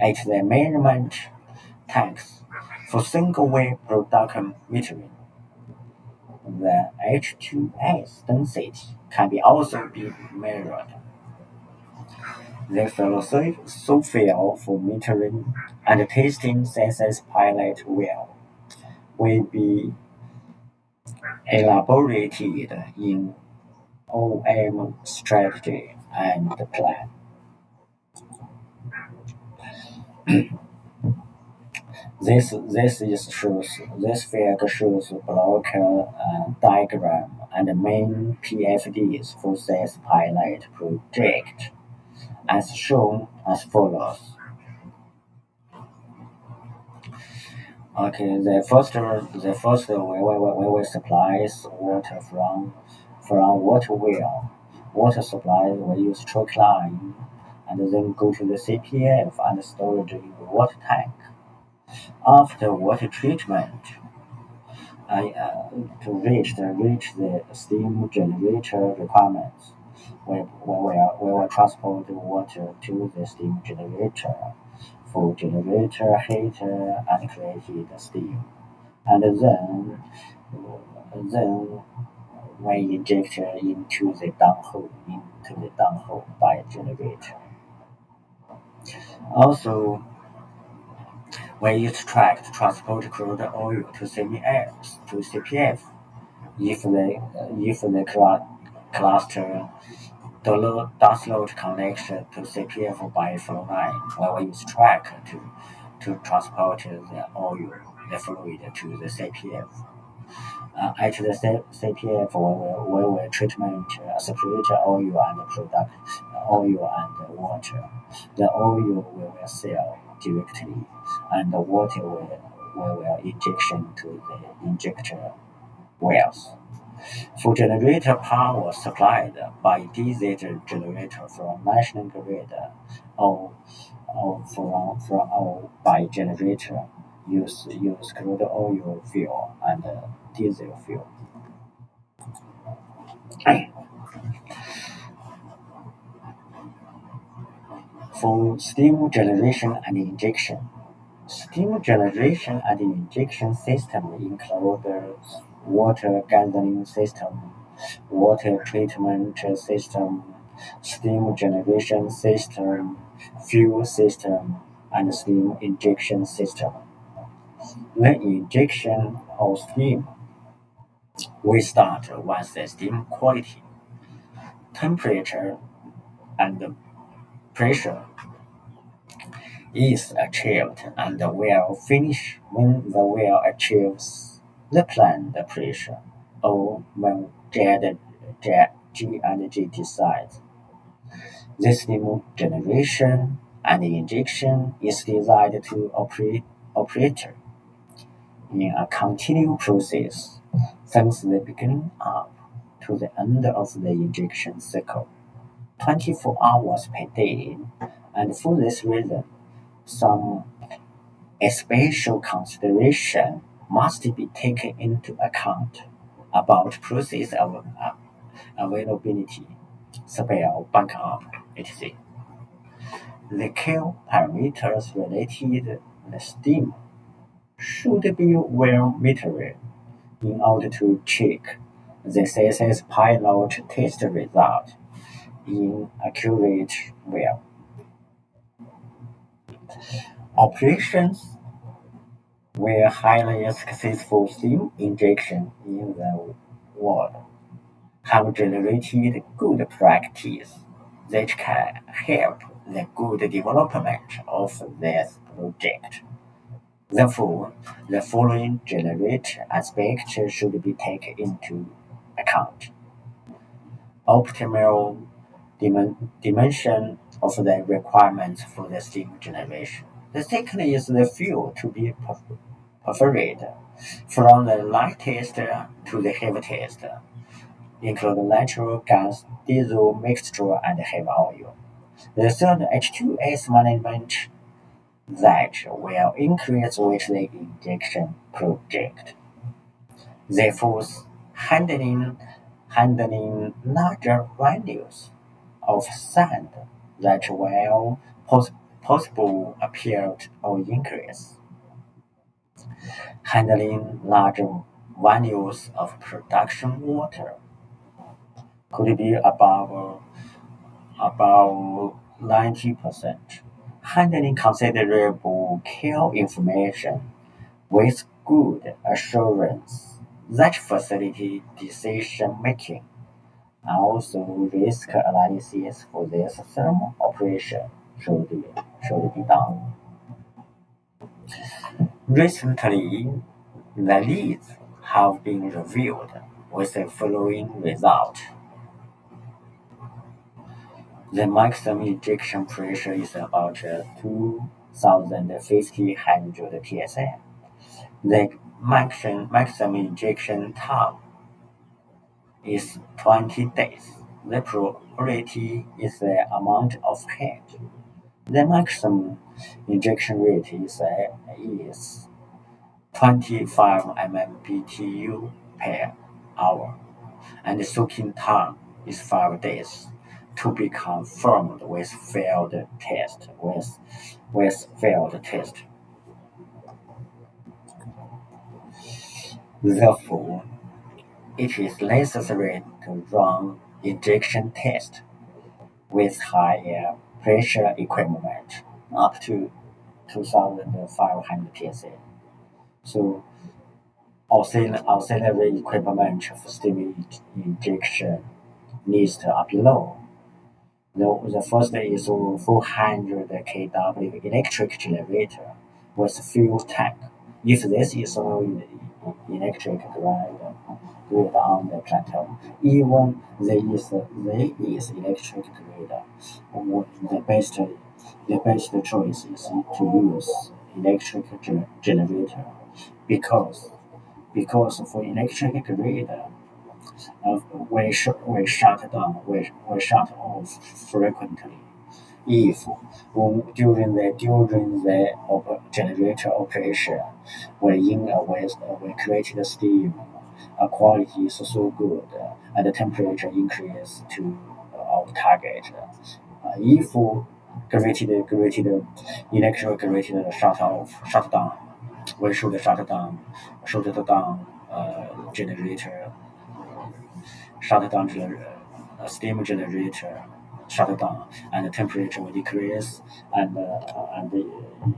at the measurement tanks for single-way production metering, the H2S density can be also be measured. The philosophy for metering and testing CSS pilot will be elaborated in OM strategy and plan. This figure shows block diagram and main PFDs for this pilot project, as shown as follows. Okay, the first we will supply water from water well. Water supply we use truck line and then go to the CPF and storage in the water tank. After water treatment, to reach the steam generator requirements, we will transport the water to the steam generator for generator heater and create the steam, and then when injected into the downhole by a generator. Also, when you transport crude oil to CPF, if the cluster does not connect to CPF by flow line, we use track to transport the oil, the fluid to the CPF. At the CPF, we will treatment separate oil and product, oil and water. The oil we will sell directly, and the water we will injection to the injector wells. For generator power supplied by diesel generator from national grid or by generator use crude oil fuel and diesel fuel. For steam generation and injection. Steam generation and injection system include water gathering system, water treatment system, steam generation system, fuel system, and steam injection system. The injection of steam we start once the steam quality, temperature, and pressure is achieved and will finish when the well achieves the planned pressure or when G and G decides. The steam generation and injection is designed to operate in a continuous process from the beginning up to the end of the injection cycle, 24 hours per day, and for this reason, some special consideration must be taken into account about process availability, spell, backup, etc. The key parameters related to steam should be well measured in order to check the CSS pilot test result in accurate well. Operations where highly successful steam injection in the world have generated good practice that can help the good development of this project. Therefore, the following generate aspects should be taken into account. Optimal dimension of the requirements for the steam generation. The second is the fuel to be preferred from the lightest to the heaviest, including natural gas, diesel mixture, and heavy oil. The third H2S management that will increase with the injection project. The fourth, handling larger values of sand that will possible appear or increase. Handling larger volumes of production water could be about 90%. Handling considerable key information with good assurance that facility decision making. Also, risk analysis for this thermal operation should be done. Recently, the leads have been reviewed with the following result. The maximum injection pressure is about 2,500 psi. The maximum injection time is 20 days. The priority is the amount of head. The maximum injection rate is 25 mmbtu per hour, and the soaking time is 5 days to be confirmed with failed test. Therefore, it is necessary to run injection tests with higher pressure equipment up to 2,500 psi. So auxiliary equipment for steam injection needs to be low. The first is 400 kW electric generator with fuel tank. If this is an electric grid on the plateau, even there is electric grid, the best choice is to use electric generator because for electric grid we shut off frequently. If during the generator operation, we created steam, quality is so good, and the temperature increase to our target. If created electric grid shut down, we should shut down generator, shut down steam generator, shut down, and the temperature will decrease, and the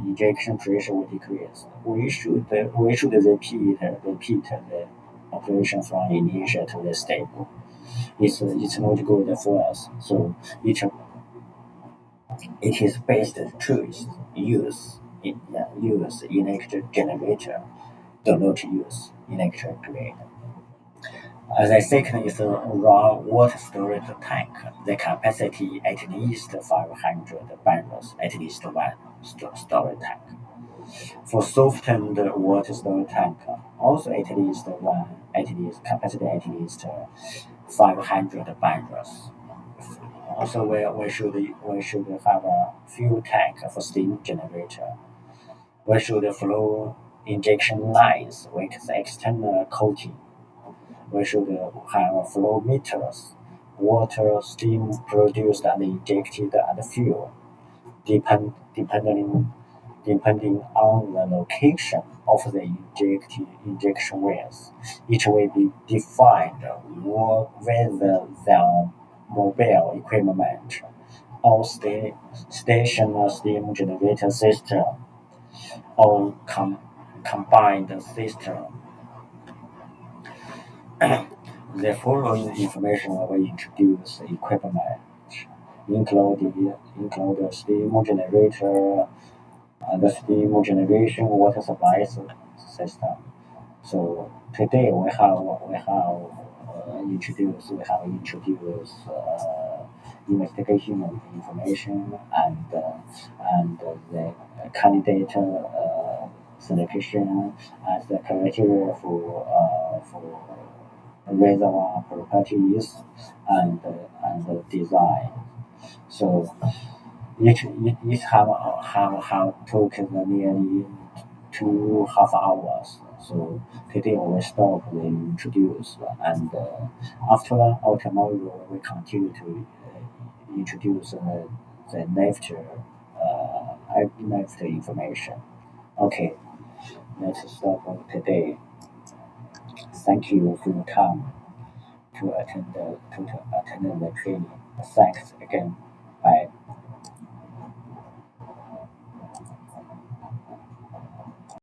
injection pressure will decrease. We should repeat the operation from initial to the stable. It's not good for us. So it is best to use electric generator. Do not use electric grid. The second is a raw water storage tank. The capacity at least 500 barrels, at least one storage tank. For softened water storage tank, also at least capacity at least 500 barrels. Also, we should have a fuel tank for steam generator. We should flow injection lines with external coating. We should have flow meters, water, steam produced and injected, and fuel, depending on the location of the injection wells. Each will be defined whether the mobile equipment or stationary steam generator system or combined system. The following information will introduce equipment, include steam generator, the steam generation water supply system. So today we have introduced investigation information and the candidate selection as the criteria for reservoir properties and design. So each have took nearly 2.5 hours. So today we stop the introduce and after or tomorrow we continue to introduce the next information. Okay, let's stop today. Thank you for your time to attend the training. Thanks again. Bye.